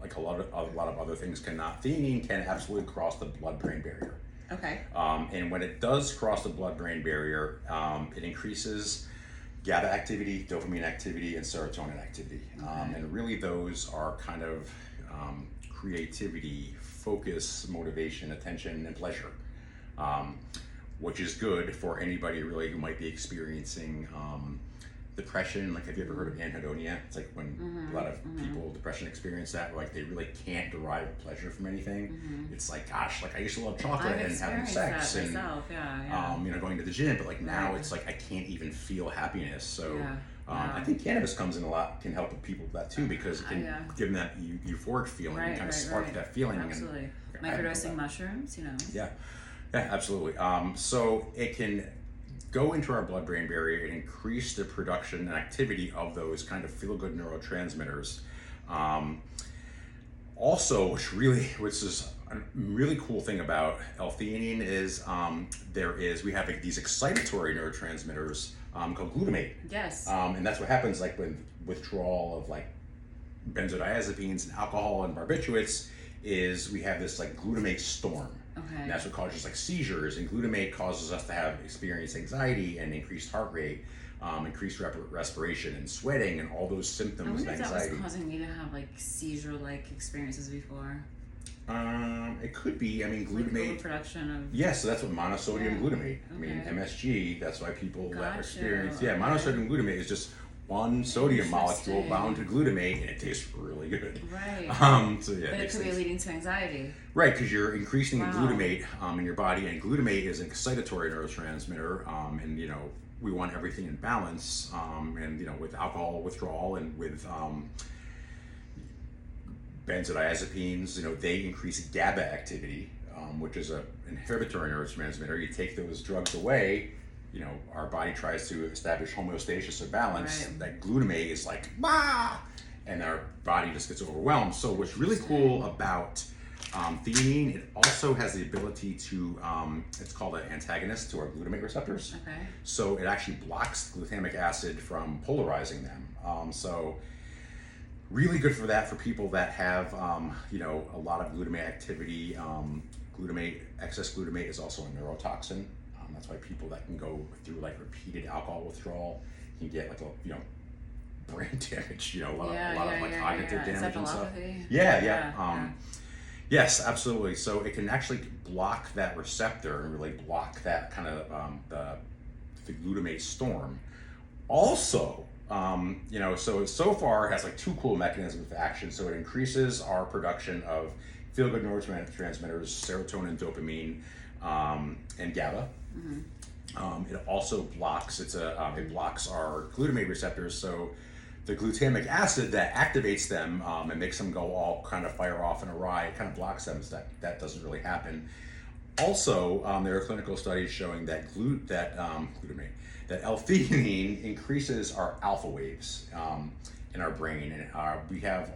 Like a lot of other things cannot. Theanine can absolutely cross the blood-brain barrier. Okay. And when it does cross the blood-brain barrier, it increases GABA activity, dopamine activity, and serotonin activity. And really those are kind of creativity, focus, motivation, attention, and pleasure, which is good for anybody really who might be experiencing depression. Like, have you ever heard of anhedonia? It's like when a lot of people, depression experience that, where like they really can't derive pleasure from anything. It's like, gosh, like I used to love chocolate I've and having experienced sex that and myself. Yeah. going to the gym, but like now Right. it's like I can't even feel happiness. So Yeah. I think cannabis comes in a lot, can help people with that too, because it can Yeah. give them that euphoric feeling, Right, kind of right, spark right. that feeling. Absolutely. And I didn't know Microdosing that. mushrooms, Yeah, absolutely. So it can, go into our blood-brain barrier and increase the production and activity of those kind of feel-good neurotransmitters. Also, which is a really cool thing about L-Theanine is we have these excitatory neurotransmitters called glutamate. Yes. And that's what happens like with withdrawal of like benzodiazepines and alcohol and barbiturates is we have this like glutamate storm. Okay. And that's what causes like seizures, and glutamate causes us to experience anxiety and increased heart rate, increased respiration and sweating and all those symptoms of I wonder if anxiety. that was causing me to have like seizure-like experiences before. It could be. I mean, glutamate. Like production of. Yeah, so that's what monosodium glutamate. I mean, Okay. MSG. That's why people that Gotcha. experience. Yeah, Okay. monosodium glutamate is just one sodium molecule Interesting. bound to glutamate, and it tastes really good. Right. So yeah, But it makes could be sense. leading to anxiety. Right, because you're increasing the Wow. glutamate in your body, and glutamate is an excitatory neurotransmitter, and we want everything in balance, and with alcohol withdrawal and with benzodiazepines, they increase GABA activity, which is an inhibitory neurotransmitter. You take those drugs away, our body tries to establish homeostasis or balance. Right. That glutamate is like, bah! And our body just gets overwhelmed. So what's really cool about theanine, it also has the ability to, it's called an antagonist to our glutamate receptors. Okay. So it actually blocks glutamic acid from polarizing them. So really good for that for people that have, a lot of glutamate activity. Excess glutamate is also a neurotoxin. That's why people that can go through like repeated alcohol withdrawal can get like brain damage, a lot of cognitive damage and stuff. Yeah. Yes, absolutely. So it can actually block that receptor and really block that kind of the glutamate storm. Also, so far it has like two cool mechanisms of action. So it increases our production of feel-good neurotransmitters, serotonin, dopamine, and GABA. Mm-hmm. It also blocks it blocks our glutamate receptors. So the glutamic acid that activates them and makes them go all kind of fire off and awry, it kind of blocks them, so that doesn't really happen. Also, there are clinical studies showing that L-Theanine increases our alpha waves in our brain, and we have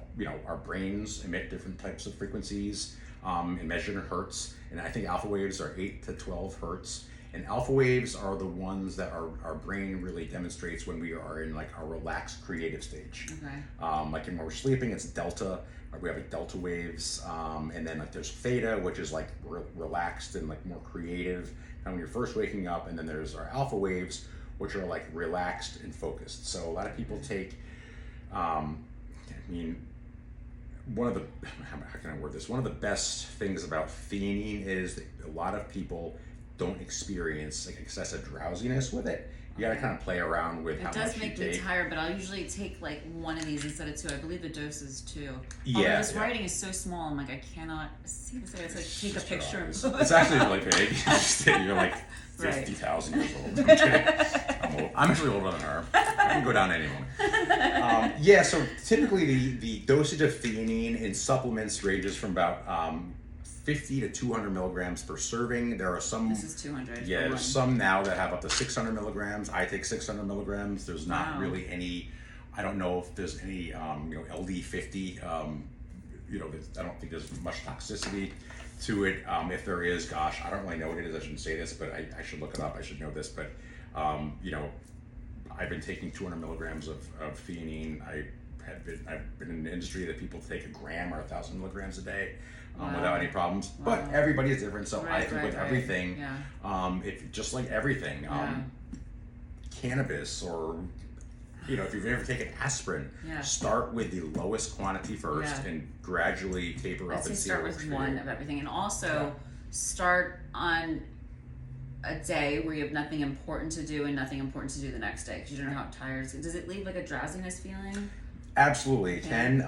our brains emit different types of frequencies and measured in hertz, and I think alpha waves are 8 to 12 hertz. And alpha waves are the ones that our brain really demonstrates when we are in like our relaxed creative stage. Okay. Like when we're sleeping, it's delta. We have like delta waves, and then like there's theta, which is like relaxed and like more creative. And when you're first waking up, and then there's our alpha waves, which are like relaxed and focused. So a lot of people take, one of the, how can I word this? One of the best things about theanine is that a lot of people don't experience like excessive drowsiness with it. You gotta kind of play around with how much you take. It does make me tired, but I'll usually take like one of these instead of two. I believe the dose is 2. Yeah. Although this writing is so small, I'm like, I cannot see this. I gotta like, take a picture. It's actually really big. You're like 50,000 years old. I'm kidding. I'm actually older than her. I can go down any moment. So typically the dosage of theanine in supplements ranges from about 50 to 200 milligrams per serving. There are some. This is 200. Yeah, there's some now that have up to 600 milligrams. I take 600 milligrams. There's not really any. I don't know if there's any LD50. I don't think there's much toxicity to it. If there is, gosh, I don't really know what it is. I shouldn't say this, but I should look it up. I should know this, but I've been taking 200 milligrams of theanine. I've been in the industry that people take 1 gram or 1,000 milligrams a day without any problems. But everybody is different, so I think with everything, if just like everything, cannabis or if you've ever taken aspirin, start with the lowest quantity first and gradually taper up and see start what works with for one you. of everything, and also start on a day where you have nothing important to do and nothing important to do the next day because you don't know how tired. Does it leave like a drowsiness feeling? Absolutely, it can.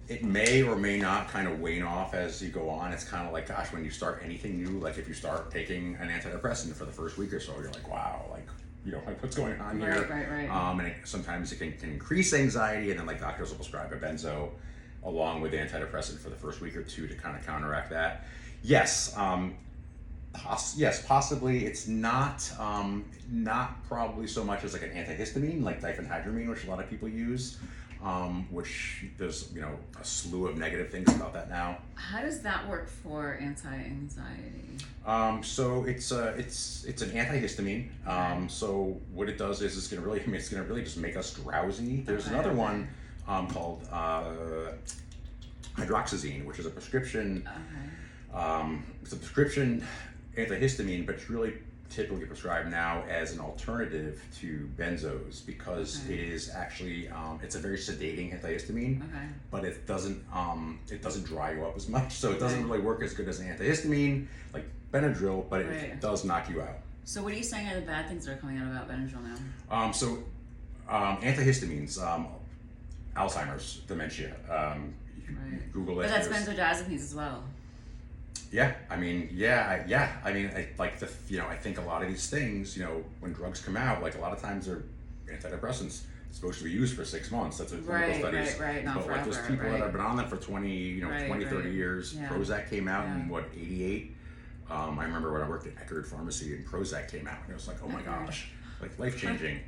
It may or may not kind of wane off as you go on. It's kind of like, gosh, when you start anything new, like if you start taking an antidepressant for the first week or so, you're like, wow, like what's going on here? Right. And sometimes it can increase anxiety, and then like doctors will prescribe a benzo along with antidepressant for the first week or two to kind of counteract that. Yes, Yes, possibly. It's not probably so much as like an antihistamine, like diphenhydramine, which a lot of people use. Which there's a slew of negative things about that now. How does that work for anti-anxiety? So it's an antihistamine. So what it does is it's gonna really just make us drowsy. There's another one called hydroxyzine, which is a prescription. It's a prescription antihistamine, but it's really typically prescribed now as an alternative to benzos because it is actually it's a very sedating antihistamine, but it doesn't dry you up as much, so it doesn't really work as good as an antihistamine like Benadryl, but it does knock you out. So what are you saying are the bad things that are coming out about Benadryl now? Antihistamines, Alzheimer's, dementia. You can Google it. But that's benzodiazepines as well. Yeah, I mean, I think a lot of these things, when drugs come out, like a lot of times they're antidepressants. It's supposed to be used for 6 months. That's what clinical studies. Not but forever, like there's people that have been on them for 20, 30 years. Yeah. Prozac came out in 88. I remember when I worked at Eckerd Pharmacy and Prozac came out, and it was like, oh my gosh, like life changing.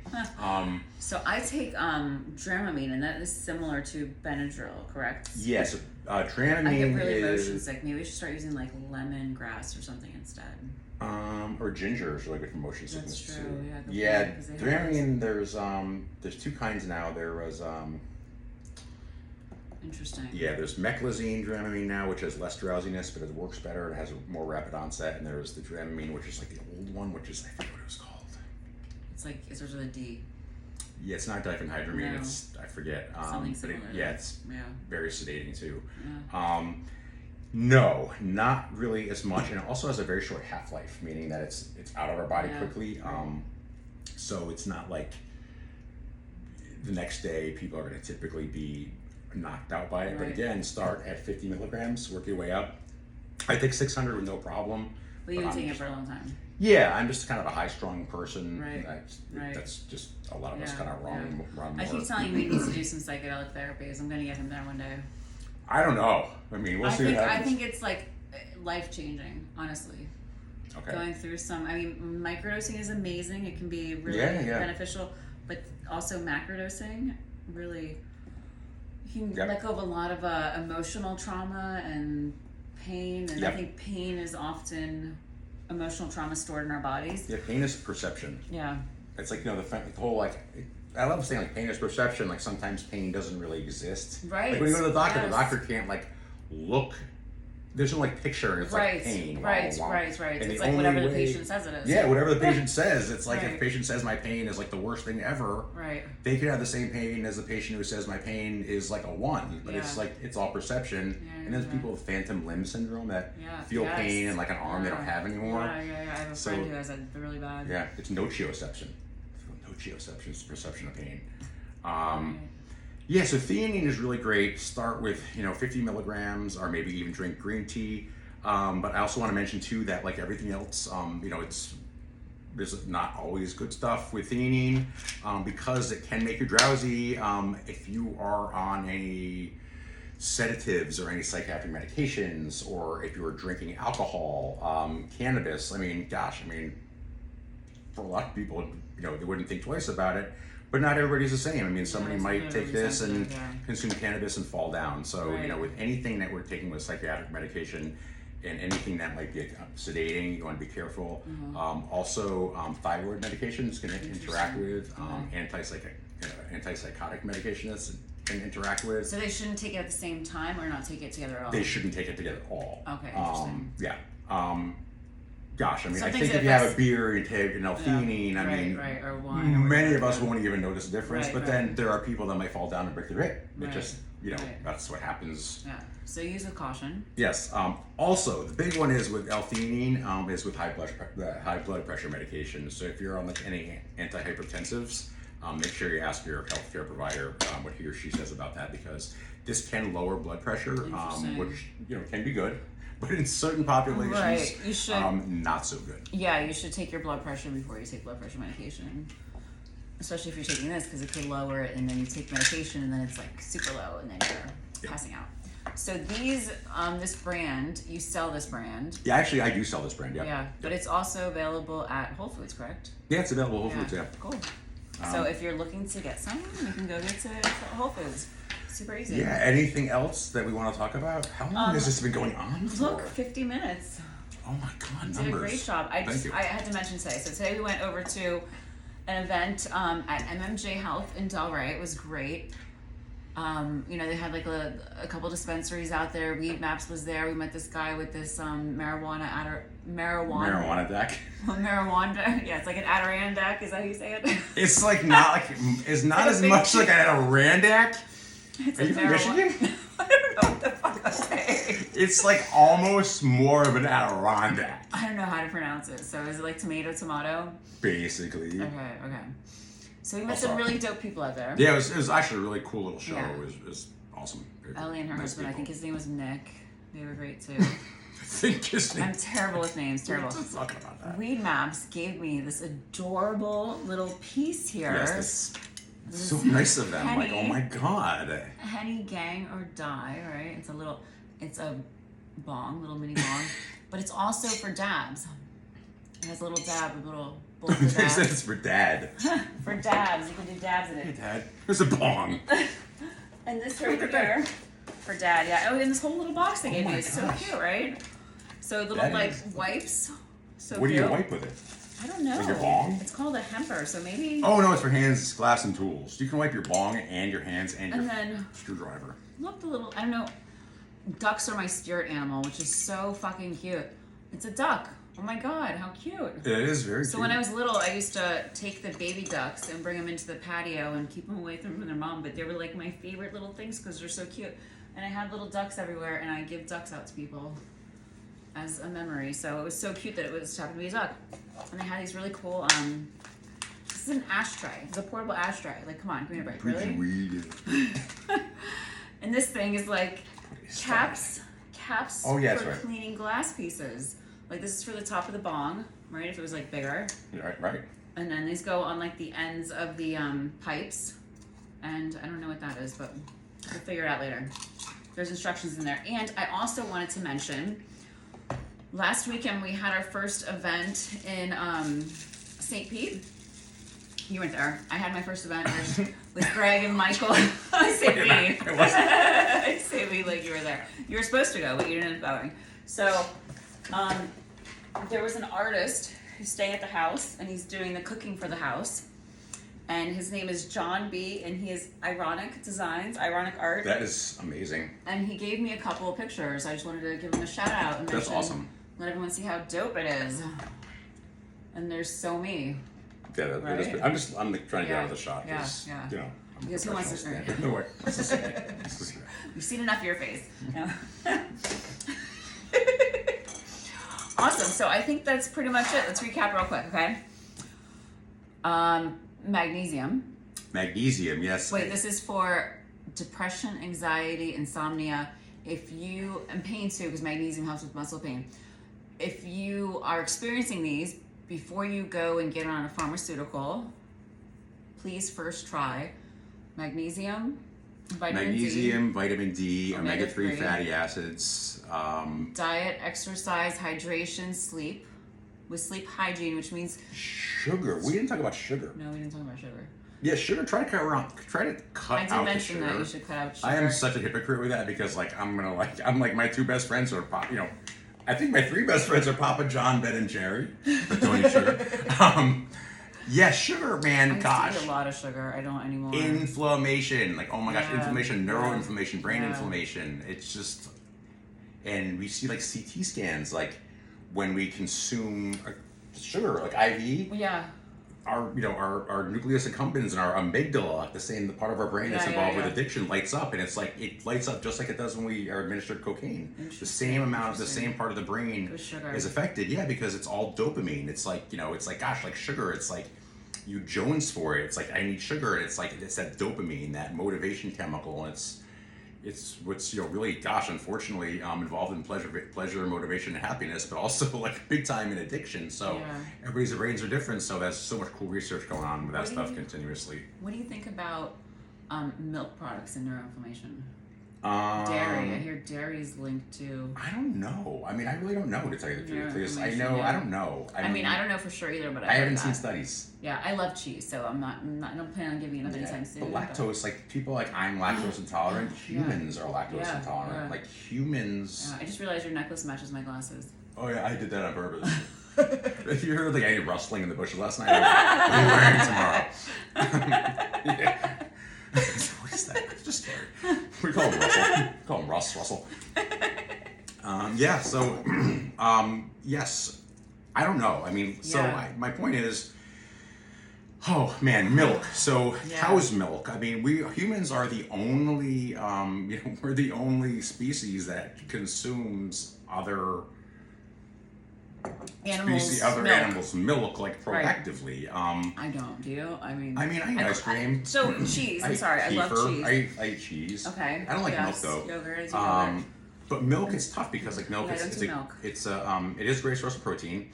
So I take Dramamine, and that is similar to Benadryl, correct? Yes. Dramamine I get really motion sick. Maybe we should start using like lemongrass or something instead. Or ginger is really good for motion sickness. That's true. Too. Yeah. Dramamine. There's two kinds now. There was interesting. Yeah, there's meclizine Dramamine now, which has less drowsiness, but it works better. It has a more rapid onset, and there's the Dramamine, which is like the old one, which is I forget what it was called. It's like it starts with a D. Yeah, it's not diphenhydramine. No. It's I forget. Something similar. It's very sedating too. Yeah. No, not really as much, and it also has a very short half-life, meaning that it's out of our body quickly. So it's not like the next day people are going to typically be knocked out by it. But again, start at 50 milligrams, work your way up. I take 600 with no problem. But you've been taking it for a long time. Yeah, I'm just kind of a high-strung person. Right. That's just a lot of us kind of run more. I keep telling you he needs to do some psychedelic therapies. I'm going to get him there one day. I don't know. I mean, we'll see what happens. I think it's like life-changing, honestly. Okay. Going through microdosing is amazing. It can be really beneficial, but also macrodosing really, you can let go of a lot of emotional trauma and pain, and I think pain is often emotional trauma stored in our bodies. Yeah, pain is perception. Yeah. It's like, the whole, I love saying, pain is perception. Like, sometimes pain doesn't really exist. Right. Like, when you go to the doctor, the doctor can't, look. There's no, picture, and it's like pain. Right. And it's like whatever the patient says it is. Yeah, whatever the patient says. It's like if the patient says my pain is, the worst thing ever, they could have the same pain as the patient who says my pain is, a 1. But it's all perception. And there's people with phantom limb syndrome that feel pain in, an arm they don't have anymore. Yeah. I have a friend who has that really bad. Yeah, it's nocioception. Nocioception is perception of pain. Yeah, so theanine is really great. Start with 50 milligrams, or maybe even drink green tea. But I also want to mention too that like everything else, there's not always good stuff with theanine because it can make you drowsy. If you are on any sedatives or any psychiatric medications, or if you are drinking alcohol, cannabis. For a lot of people, they wouldn't think twice about it. But not everybody's the same. I mean, somebody might take this and consume cannabis and fall down. So, with anything that we're taking with psychiatric medication and anything that might be sedating, you want to be careful. Also, thyroid medications can interact with, antipsychotic medications can interact with. So they shouldn't take it at the same time, or not take it together at all? They shouldn't take it together at all. Okay, interesting. Gosh, I think if you have a beer, you take L-Theanine, or wine. Many of us won't even notice the difference, but then there are people that might fall down and break their hip. It just, that's what happens. Yeah, so use with caution. Yes. Also, the big one is with L-Theanine, is with high blood pressure medication. So if you're on any antihypertensives, make sure you ask your healthcare provider what he or she says about that, because this can lower blood pressure, which can be good. But in certain populations, you should, not so good. Yeah, you should take your blood pressure before you take blood pressure medication. Especially if you're taking this, because it could lower it, and then you take medication, and then it's super low, and then you're passing out. So these, this brand, you sell this brand. Yeah, actually, I do sell this brand. Yeah, but it's also available at Whole Foods, correct? Yeah, it's available at Whole Foods. Yeah. Cool. So if you're looking to get some, you can go get to Whole Foods. Super easy. Yeah. Anything else that we want to talk about? How long has this been going on for? Look, 50 minutes. Oh my God, numbers. Did a great job. Thank you. I had to mention today. So today we went over to an event at MMJ Health in Delray. It was great. You know, they had like a couple dispensaries out there. Weed Maps was there. We met this guy with this marijuana deck. Marijuana. Yeah, it's like an Adirondack. Is that how you say it? It's like not it's not as much like an Adirondack. It's Are you from Michigan? I don't know what the fuck I'm saying. It's like almost more of an Adirondack. I don't know how to pronounce it. So is it like tomato? Basically. Okay. So we met some really dope people out there. Yeah, it was actually a really cool little show. Yeah. It was awesome. Ellie and her Nice husband, I people. think his name was Nick. They were great too. I think his name. I'm terrible with names, terrible. Let's talk about that. Weed Maps gave me this adorable little piece here. Yes, it's so nice of them. Henny. Like, oh my God. Henny Gang or Die, right? It's a bong, little mini bong, but it's also for dabs. It has a little dab, a little bowl for They dabs. said it's for Dad. For dabs, you can do dabs in Hey, it. Dad. Here's a bong. And this right here for Dad, yeah. Oh, and this whole little box they gave me my is so gosh. cute, right? So little That like is- wipes. So What do cute. you wipe with it? I don't know. Like your bong? It's called a hemper, so maybe. Oh no, it's for hands, glass, and tools. You can wipe your bong and your hands and your And then screwdriver. look, the little, I don't know. Ducks are my spirit animal, which is so fucking cute. It's a duck. Oh my God, how cute. It is very So cute. when I was little, I used to take the baby ducks and bring them into the patio and keep them away from their mom. But they were like my favorite little things because they're so cute. And I had little ducks everywhere, and I give ducks out to people as a memory. So it was so cute that it was happened to be a duck. And they had these really cool. This is an ashtray. It's a portable ashtray. Like, come on, give me a break. Really? Weed. And this thing is like caps Oh, yeah, for that's right. cleaning glass pieces. Like this is for the top of the bong, right? If it was like bigger. Right. And then these go on like the ends of the pipes. And I don't know what that is, but we'll figure it out later. There's instructions in there. And I also wanted to mention, last weekend we had our first event in St. Pete. You weren't there. I had my first event with Greg and Michael. I say me. It wasn't. I say me like you were there. You were supposed to go, but you didn't end up going. So there was an artist who's staying at the house, and he's doing the cooking for the house. And his name is John B, and he has ironic designs, ironic art. That is amazing. And he gave me a couple of pictures. I just wanted to give him a shout out and That's mention, awesome. let everyone see how dope it is. And there's so me. Yeah, Right? I'm like, trying to get out of the shot. Yeah, 'Cause, yeah. You know, I'm a Because who wants to- professional stand-up. No way. This is- You've seen enough of your face. No. Awesome. So I think that's pretty much it. Let's recap real quick, okay? Magnesium. Magnesium, yes. Wait, this is for depression, anxiety, insomnia. And pain too, because magnesium helps with muscle pain. If you are experiencing these, before you go and get on a pharmaceutical, please first try magnesium, vitamin Magnesium, vitamin D, Omega-3. omega-3 fatty acids. D, diet, exercise, hydration, sleep, with sleep hygiene, which means Sugar. We didn't talk about sugar. no, we didn't talk about sugar. Yeah, sugar. Try to cut I did out the mention sugar. that you should cut out sugar. I am such a hypocrite with that because I'm like my two best friends are I think my three best friends are Papa John, Ben, and Jerry, but don't eat sugar. Yeah, sugar, man. I used Gosh, to eat a lot of sugar. I don't anymore. inflammation. Like, oh my gosh, Yeah. inflammation, neuroinflammation, brain Yeah. inflammation. It's just, and we see like CT scans, like when we consume sugar, like IV. Yeah. Our nucleus accumbens and our amygdala, the part of our brain that's Yeah, involved yeah. with addiction, lights up, and it's like it lights up just like it does when we are administered cocaine. The Interesting, same amount of the interesting. same part of the brain With sugar. is affected. Yeah, because it's all dopamine. It's like it's like gosh, like sugar. It's like you Jones for it. It's like I need sugar. And it's like it's that dopamine, that motivation chemical, and it's what's really gosh, unfortunately involved in pleasure, motivation, and happiness, but also like big time in addiction. So Yeah. everybody's brains are different. So there's so much cool research going on with that What do stuff you- continuously. What do you think about milk products and neuroinflammation? Dairy. I hear dairy's linked to. I don't know. I mean, I really don't know, to tell you the truth. No Because I information, know, yeah. I don't know. I mean, I don't know for sure either, but I heard haven't that. seen studies. Yeah, I love cheese, so I don't plan on giving it up anytime soon. But lactose, like people like I'm lactose intolerant. Humans are lactose intolerant. Yeah. Like humans. Yeah, I just realized your necklace matches my glasses. Oh yeah, I did that on purpose. If you heard like any rustling in the bushes last night, I'll be wearing tomorrow. Yeah. What is that? It's just scary. We call him Russell. We call him Russell. Yeah. So, yes. I don't know. I mean, my point is, oh man, milk. So cow's milk. I mean, we humans are the only, we're the only species that consumes other animals' milk like proactively. I don't. Do you? I mean, I eat ice cream. So cheese. I'm sorry. I love cheese. I eat cheese. Okay. I don't like milk though. Yogurt. But milk is tough because like milk it is a great source of protein.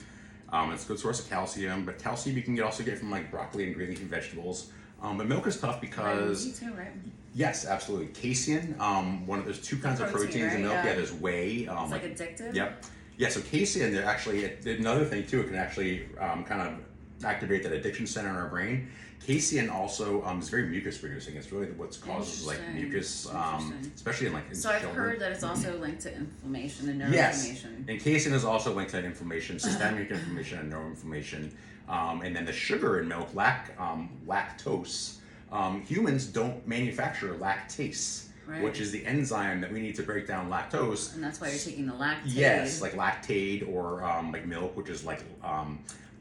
It's a good source of calcium, but calcium you can also get from like broccoli and green leafy vegetables. But milk is tough because too, right? Yes, absolutely. Casein. There's two kinds of proteins in milk. Yeah. There's whey. It's like addictive. Yep. Yeah, so casein, they're actually, another thing too, it can actually kind of activate that addiction center in our brain. Casein also is very mucus producing. It's really what causes like mucus, especially in So children. I've heard that it's also linked to inflammation and Yes, neuroinflammation. and casein is also linked to inflammation, systemic inflammation and neuroinflammation. And then the sugar in milk, lactose. Humans don't manufacture lactase. Right. Which is the enzyme that we need to break down lactose. And that's why you're taking the lactate. Yes, like Lactaid or like milk, which is like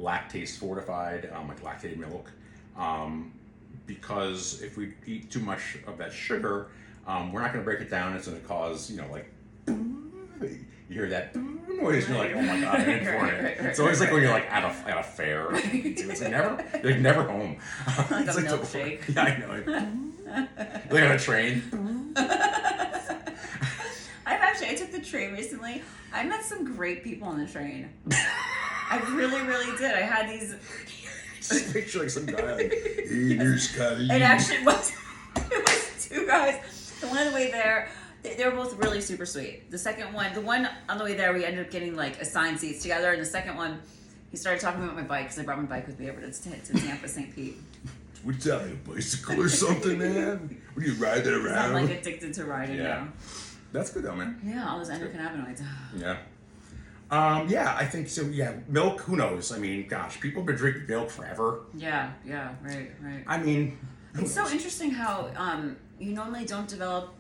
lactase fortified, like lactated milk. Because if we eat too much of that sugar, we're not going to break it down. It's going to cause, like, you hear that noise, and you're like, oh my god, I'm in for it. It's always like when you're like at a fair. It's like never home. Like it's a like milkshake. Yeah, I know. Like on a train. I took the train recently. I met some great people on the train. I really, really did. I had these. Just picture like some guy like, hey, there's Scotty. It actually was. It was two guys. The one on the way there, they were both really super sweet. The one on the way there, we ended up getting like assigned seats together, and the second one, he started talking about my bike because I brought my bike with me over to Tampa, St. Pete. What you got, a bicycle or something, man? What are you riding around? I'm like addicted to riding now. That's good though, man. Yeah, all those endocannabinoids. Yeah. I think so. Yeah, milk. Who knows? I mean, gosh, people have been drinking milk forever. Yeah, right. I mean, it's so interesting how you normally don't develop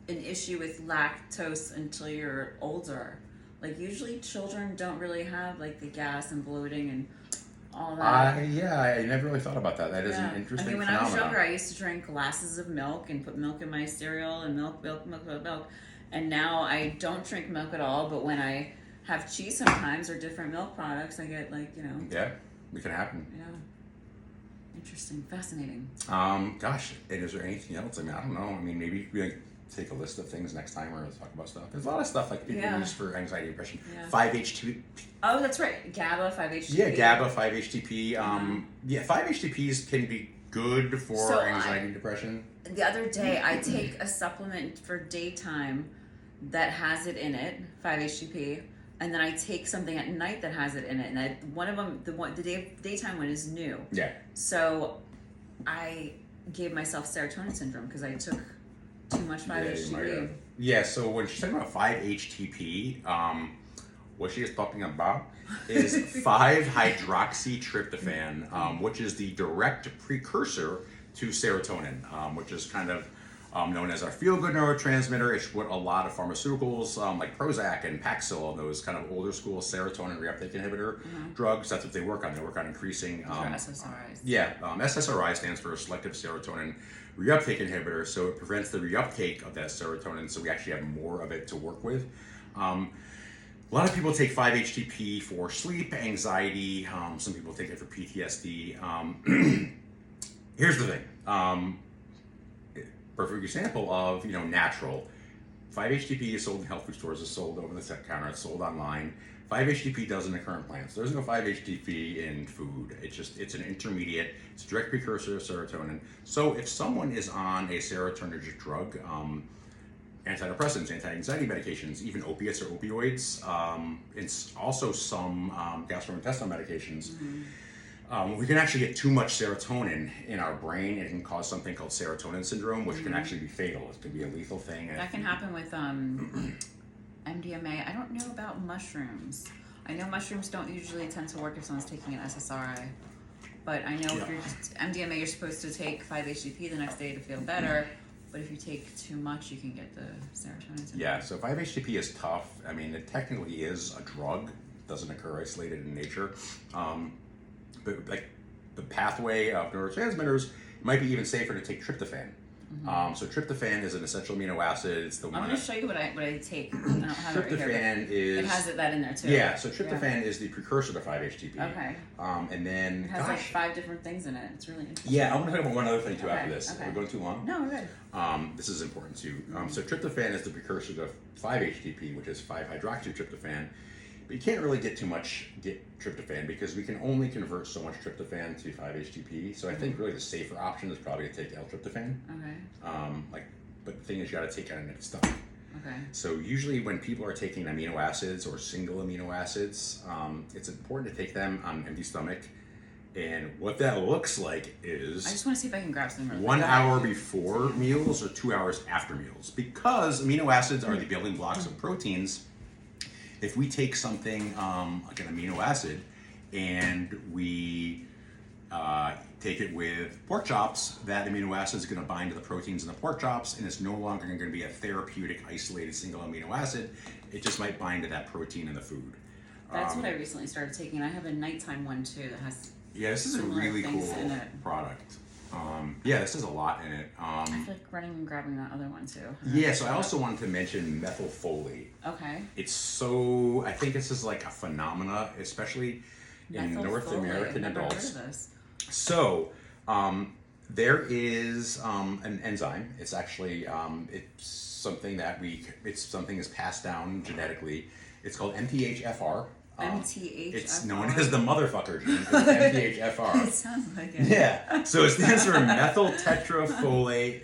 an issue with lactose until you're older. Like usually, children don't really have like the gas and bloating and all that. I never really thought about that. That is an interesting when phenomenon. I was younger, I used to drink glasses of milk and put milk in my cereal and milk. And now I don't drink milk at all, but when I have cheese sometimes or different milk products, I get like, Yeah, it can happen. Yeah. Interesting. Fascinating. Gosh, and is there anything else? I mean, I don't know. I mean, maybe we take a list of things next time or talk about stuff. There's a lot of stuff like people use for anxiety, depression. Yeah. 5-HTP. Oh, that's right. GABA, 5-HTP. Yeah, GABA, 5-HTP. 5-HTPs can be good for anxiety and depression. The other day, I take a supplement for daytime that has it in it, 5-HTP, and then I take something at night that has it in it. And one of them, the daytime one is new. Yeah. So I gave myself serotonin syndrome because I took too much 5-HTP. Yeah, so when she's talking about 5-HTP, what she is talking about is 5-hydroxytryptophan, which is the direct precursor to serotonin, which is kind of known as our feel-good neurotransmitter. It's what a lot of pharmaceuticals like Prozac and Paxil, those kind of older school serotonin reuptake inhibitor drugs, that's what they work on. They work on increasing... SSRIs. Yeah, SSRI stands for selective serotonin reuptake inhibitor, so it prevents the reuptake of that serotonin, so we actually have more of it to work with. A lot of people take 5-HTP for sleep, anxiety. Some people take it for PTSD. Here's the thing. Perfect example of, natural. 5-HTP is sold in health food stores, it's sold over the counter, it's sold online. 5-HTP doesn't occur in plants. There's no 5-HTP in food. It's an intermediate, it's a direct precursor of serotonin. So if someone is on a serotonergic drug, antidepressants, anti-anxiety medications, even opiates or opioids. It's also some gastrointestinal medications. We can actually get too much serotonin in our brain. It can cause something called serotonin syndrome, which can actually be fatal. It could be a lethal thing. That can happen with MDMA. I don't know about mushrooms. I know mushrooms don't usually tend to work if someone's taking an SSRI. But I know if you're just MDMA, you're supposed to take 5-HTP the next day to feel better. But if you take too much, you can get the serotonin syndrome. Yeah, so 5-HTP is tough. I mean, it technically is a drug. It doesn't occur isolated in nature. But like the pathway of neurotransmitters, it might be even safer to take tryptophan. So tryptophan is an essential amino acid. It's the one. I'm going to show you what I take. I don't have it right here. Tryptophan is. It has that in there too. Yeah. So tryptophan is the precursor to 5-HTP. Okay. And then it has like 5 different things in it. It's really interesting. Yeah, I'm going to talk about one other thing too after this. Okay. Are we going too long? No, we're good. This is important too. So tryptophan is the precursor to 5-HTP, which is 5-hydroxytryptophan. But you can't really get tryptophan because we can only convert so much tryptophan to 5-HTP. So I think really the safer option is probably to take L-tryptophan. Okay. But the thing is, you got to take it on its stuff. Okay. So usually when people are taking amino acids or single amino acids, it's important to take them on empty stomach. And what that looks like is I just want to see if I can grab something. 1 hour before meals or 2 hours after meals, because amino acids are the building blocks of proteins. If we take something like an amino acid and we take it with pork chops, that amino acid is going to bind to the proteins in the pork chops, and it's no longer going to be a therapeutic isolated single amino acid. It just might bind to that protein in the food. That's what I recently started taking. I have a nighttime one too that has. Yeah, this is a really cool product. Yeah, this has a lot in it. I feel like running and grabbing that other one too. Yeah, so I also wanted to mention methylfolate. Okay. I think this is like a phenomena, especially in North American adults. I've never heard of this. So, there is an enzyme. It's actually it's something that's passed down genetically. It's called MTHFR. MTHFR. It's known as the motherfucker gene. MTHFR. It sounds like it. Yeah. So it stands for methyltetrafolate.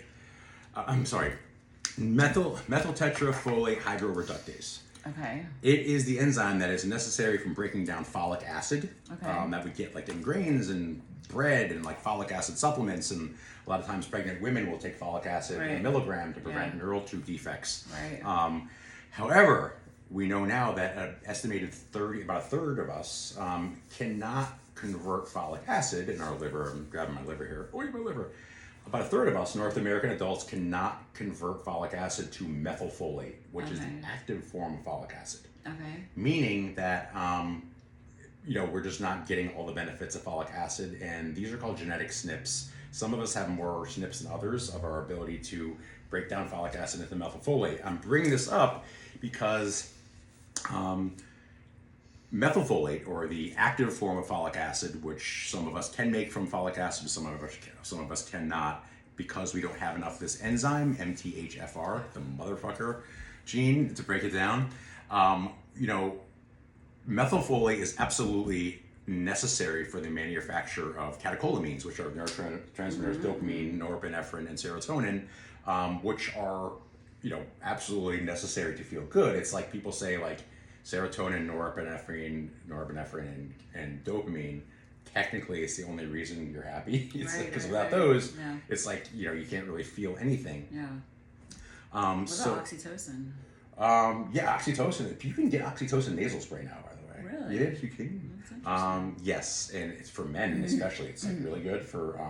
Methyltetrafolate hydroreductase. Okay. It is the enzyme that is necessary from breaking down folic acid. Okay. That we get like in grains and bread and like folic acid supplements, and a lot of times pregnant women will take folic acid in a milligram to prevent neural tube defects. Right. However, we know now that an estimated about a third of us cannot convert folic acid in our liver. I'm grabbing my liver here. Oh, my liver. About a third of us, North American adults, cannot convert folic acid to methylfolate, which is the active form of folic acid. Okay. Meaning that we're just not getting all the benefits of folic acid, and these are called genetic SNPs. Some of us have more SNPs than others of our ability to break down folic acid into methylfolate. I'm bringing this up because methylfolate, or the active form of folic acid, which some of us can make from folic acid, some of us cannot, because we don't have enough of this enzyme, MTHFR, the motherfucker gene, to break it down. Methylfolate is absolutely necessary for the manufacture of catecholamines, which are neurotransmitters, dopamine, norepinephrine, and serotonin, which are, absolutely necessary to feel good. It's like people say, like, serotonin, norepinephrine, and dopamine. Technically, it's the only reason you're happy. Because without those, it's like you can't really feel anything. Yeah. What about oxytocin? Oxytocin. You can get oxytocin nasal spray now, by the way. Really? Yes, you can. Yes, and it's for men especially. It's like really good for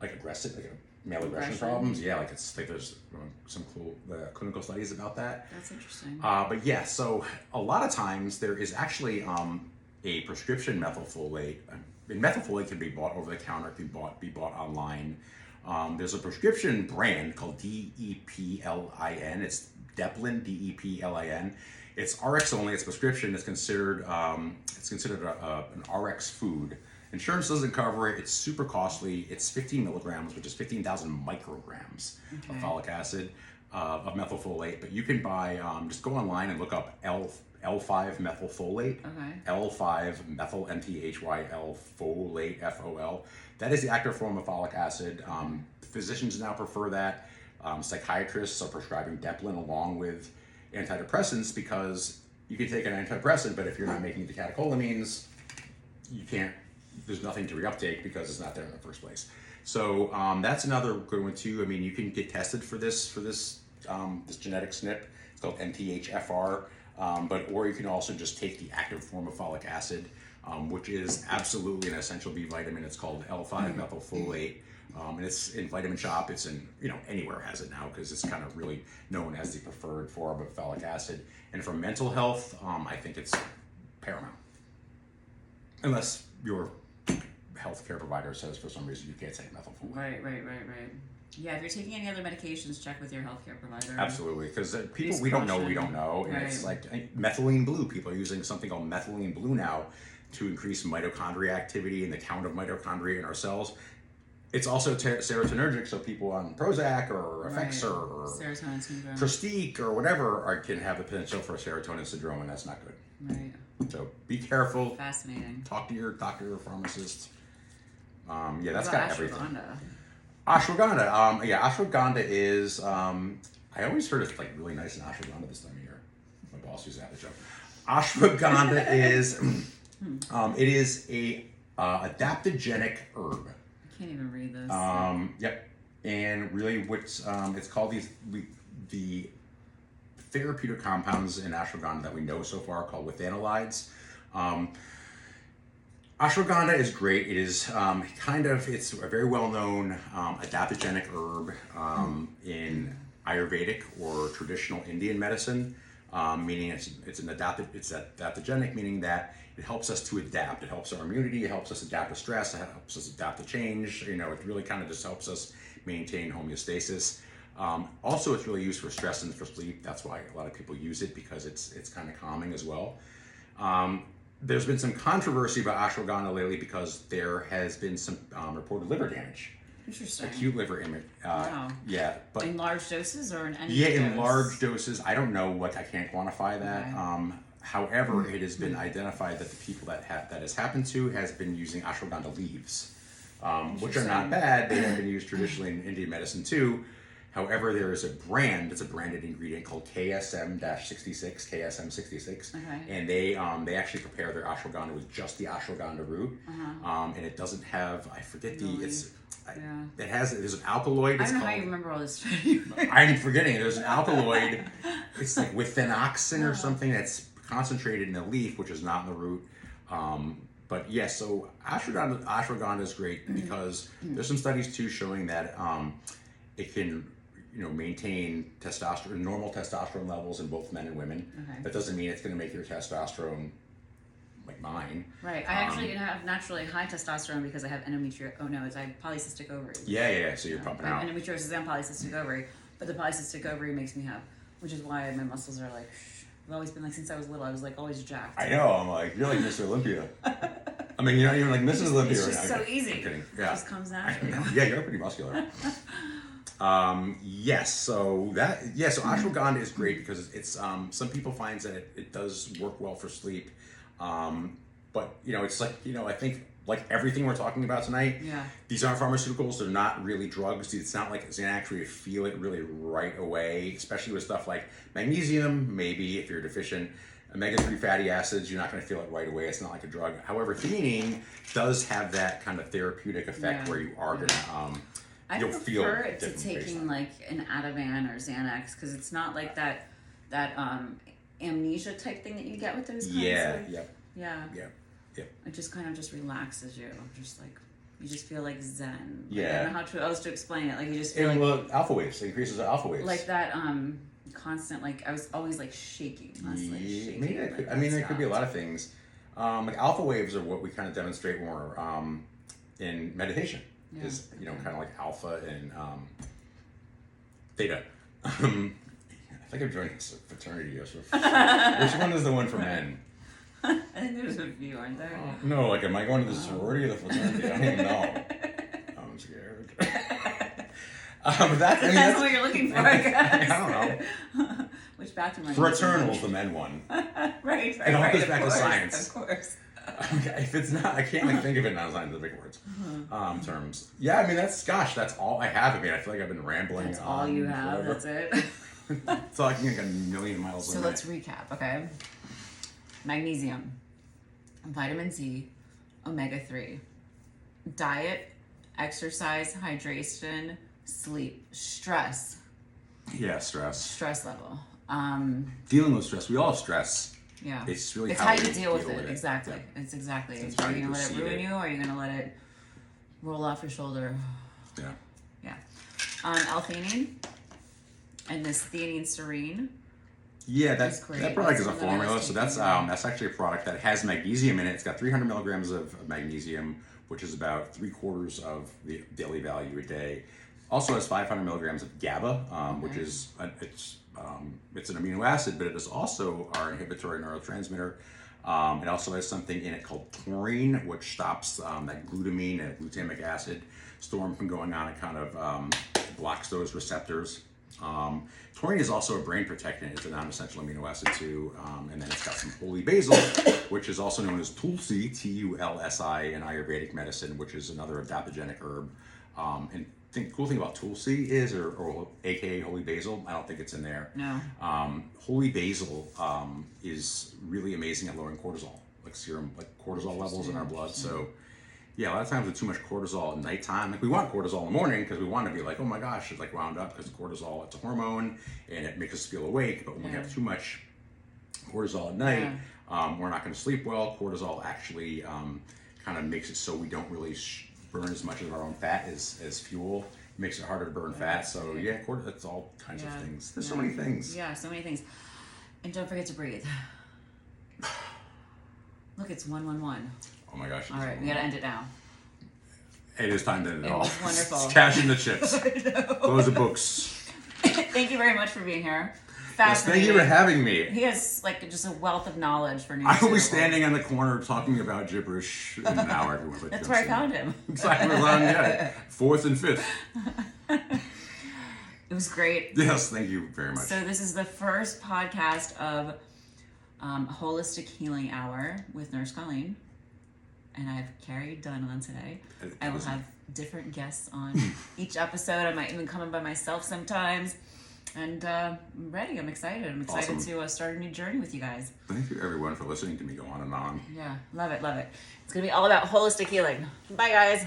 aggressive, male aggression problems. Yeah, there's some cool clinical studies about that. That's interesting. But yeah, so a lot of times there is actually a prescription methylfolate. And methylfolate can be bought over the counter, it can be bought online. There's a prescription brand called DEPLIN. It's Deplin, DEPLIN. It's RX only. It's prescription. It's considered an RX food. Insurance doesn't cover it. It's super costly. It's 15 milligrams, which is 15,000 micrograms of folic acid, of methylfolate. But you can buy, just go online and look up L5 methylfolate. L5 methyl MTHYL folate FOL. That is the active form of folic acid. Physicians now prefer that. Psychiatrists are prescribing Deplin along with antidepressants because you can take an antidepressant, but if you're not making the catecholamines, you can't. There's nothing to reuptake because it's not there in the first place. So that's another good one too. I mean, you can get tested for this genetic SNP. It's called MTHFR, or you can also just take the active form of folic acid, which is absolutely an essential B vitamin. It's called L5-methylfolate. And it's in Vitamin Shop. It's in, anywhere has it now because it's kind of really known as the preferred form of folic acid. And for mental health, I think it's paramount. Unless your healthcare provider says for some reason you can't take methylfolate. Right. Yeah, if you're taking any other medications, check with your healthcare provider. Absolutely, because people we don't know, and right. It's like methylene blue. People are using something called methylene blue now to increase mitochondria activity and the count of mitochondria in our cells. It's also serotonergic, so people on Prozac or Effexor or serotonin syndrome, Trustique or whatever can have the potential for serotonin syndrome, and that's not good. Right. So be careful. Fascinating. Talk to your doctor or pharmacist. That's got everything. Ashwagandha. Ashwagandha is. I always heard it's like really nice in ashwagandha this time of year. My boss used to have the joke. Ashwagandha is. It is a adaptogenic herb. I can't even read this. Yep. And really, what's it's called the therapeutic compounds in ashwagandha that we know so far are called withanolides. Ashwagandha is great. It is it's a very well-known adaptogenic herb in Ayurvedic or traditional Indian medicine, meaning it's adaptogenic, meaning that it helps us to adapt. It helps our immunity. It helps us adapt to stress. It helps us adapt to change. It really kind of just helps us maintain homeostasis. Also, it's really used for stress and for sleep. That's why a lot of people use it because it's kind of calming as well. There's been some controversy about ashwagandha lately because there has been some reported liver damage. Interesting. Acute liver damage. Wow. Yeah, but in large doses or in any dose? in large doses. I don't know I can't quantify that. Okay. However, it has been identified that the people that has happened to has been using ashwagandha leaves, which are not bad. They have been used traditionally in Indian medicine too. However, there is it's a branded ingredient called KSM-66, and they actually prepare their ashwagandha with just the ashwagandha root, and it doesn't have, I forget there's an alkaloid. I don't know how you remember all this. I'm forgetting. There's an alkaloid. It's like withanoxin or something that's concentrated in the leaf, which is not in the root. But yes, so ashwagandha is great because there's some studies too showing that it can maintain normal testosterone levels in both men and women. Okay. That doesn't mean it's going to make your testosterone like mine. Right. I actually have naturally high testosterone because I have endometriosis. Oh no, I have polycystic ovaries. Yeah. So you're pumping out. Endometriosis and polycystic ovary, but the polycystic ovary makes me have, which is why my muscles are like. I've always been since I was little. I was always jacked. I know. I'm like, you're like Mr. Olympia. I mean, you're not even like Mrs. Olympia right now. It's just so easy. I'm kidding. Yeah. It just comes naturally. Yeah, you're pretty muscular. Yes. So ashwagandha is great because it's some people find that it does work well for sleep. But it's like I think like everything we're talking about tonight. Yeah. These aren't pharmaceuticals. They're not really drugs. It's not like it's gonna actually feel it really right away. Especially with stuff like magnesium. Maybe if you're deficient. Omega-3 fatty acids, you're not going to feel it right away. It's not like a drug. However, theanine does have that kind of therapeutic effect where you are going to, you'll feel I prefer it to taking like an Ativan or Xanax because it's not like that amnesia type thing that you get with those kinds of... Yeah. It just kind of just relaxes you. Just like, you just feel like zen. Like, I don't know how else to explain it. Like you just feel alpha waves. It increases the alpha waves. Like that, constant, like I was always like shaking, constantly shaking. Maybe it could, there could be a lot of things. Like alpha waves are what we kind of demonstrate more in meditation. Is kind of like alpha and theta. I think I'm joining a fraternity. Which one is the one for men? I think there's a few, aren't there? No, like am I going to the sorority or the fraternity? I don't even know. I'm scared. That's what you're looking for, I guess. I don't know. Which bathroom are you Fraternal's the men one. Right. It all goes back to science. Of course. If it's not, I can't like think of it in non-scientific words, terms. Yeah, I mean that's all I have. I mean, I feel like I've been rambling. That's all you have. forever. That's it. Talking like a million miles. So let's recap, okay? Magnesium, vitamin C, omega-3, diet, exercise, hydration, sleep, stress. Yeah, stress. Stress level. Dealing with stress. We all have stress. Yeah. It's really how you deal with it. Exactly. Yeah. It's exactly. It's are how you you gonna let it perceive ruin it. you, or are you gonna let it roll off your shoulder? Yeah. Yeah. L-Theanine and this theanine serene. Yeah, That's great. that product That's is a one that I formula, was so taking. that's actually a product that has magnesium in it. It's got 300 milligrams of magnesium, which is about 3/4 of the daily value a day. Also has 500 milligrams of GABA, which is it's an amino acid, but it is also our inhibitory neurotransmitter. It also has something in it called taurine, which stops that glutamine and glutamic acid storm from going on. It kind of blocks those receptors. Taurine is also a brain protectant. It's a non-essential amino acid too. And then it's got some holy basil, which is also known as tulsi, Tulsi, in Ayurvedic medicine, which is another adaptogenic herb. And the cool thing about tulsi is, or aka holy basil, I don't think it's in there. No. Holy basil is really amazing at lowering cortisol, like serum, like cortisol levels in our blood. So yeah, a lot of times with too much cortisol at nighttime, like we want cortisol in the morning because we want to be like, oh my gosh, it's like wound up because cortisol, it's a hormone and it makes us feel awake. But when we have too much cortisol at night, we're not going to sleep well. Cortisol actually kind of makes it so we don't really burn as much of our own fat as fuel. It makes it harder to burn fat. So yeah, it's all kinds of things. There's so many things. Yeah, so many things. And don't forget to breathe. Look, it's 111. Oh my gosh. All right, we gotta end it now. It is time to end it all. Was wonderful. It's cash in the chips. Close the books. Thank you very much for being here. Yes, thank you for having me. He has like just a wealth of knowledge for I will be nutraceuticals. standing on the corner talking about gibberish in an hour. That's where I found him. Exactly. Yeah. 4th and 5th. It was great. Yes, thank you very much. So this is the first podcast of Holistic Healing Hour with Nurse Colleen. And I have Kerry Dunn on today. I will have different guests on each episode. I might even come in by myself sometimes. And I'm ready. I'm excited. I'm excited to start a new journey with you guys. Thank you, everyone, for listening to me go on and on. Yeah, love it, love it. It's going to be all about holistic healing. Bye, guys.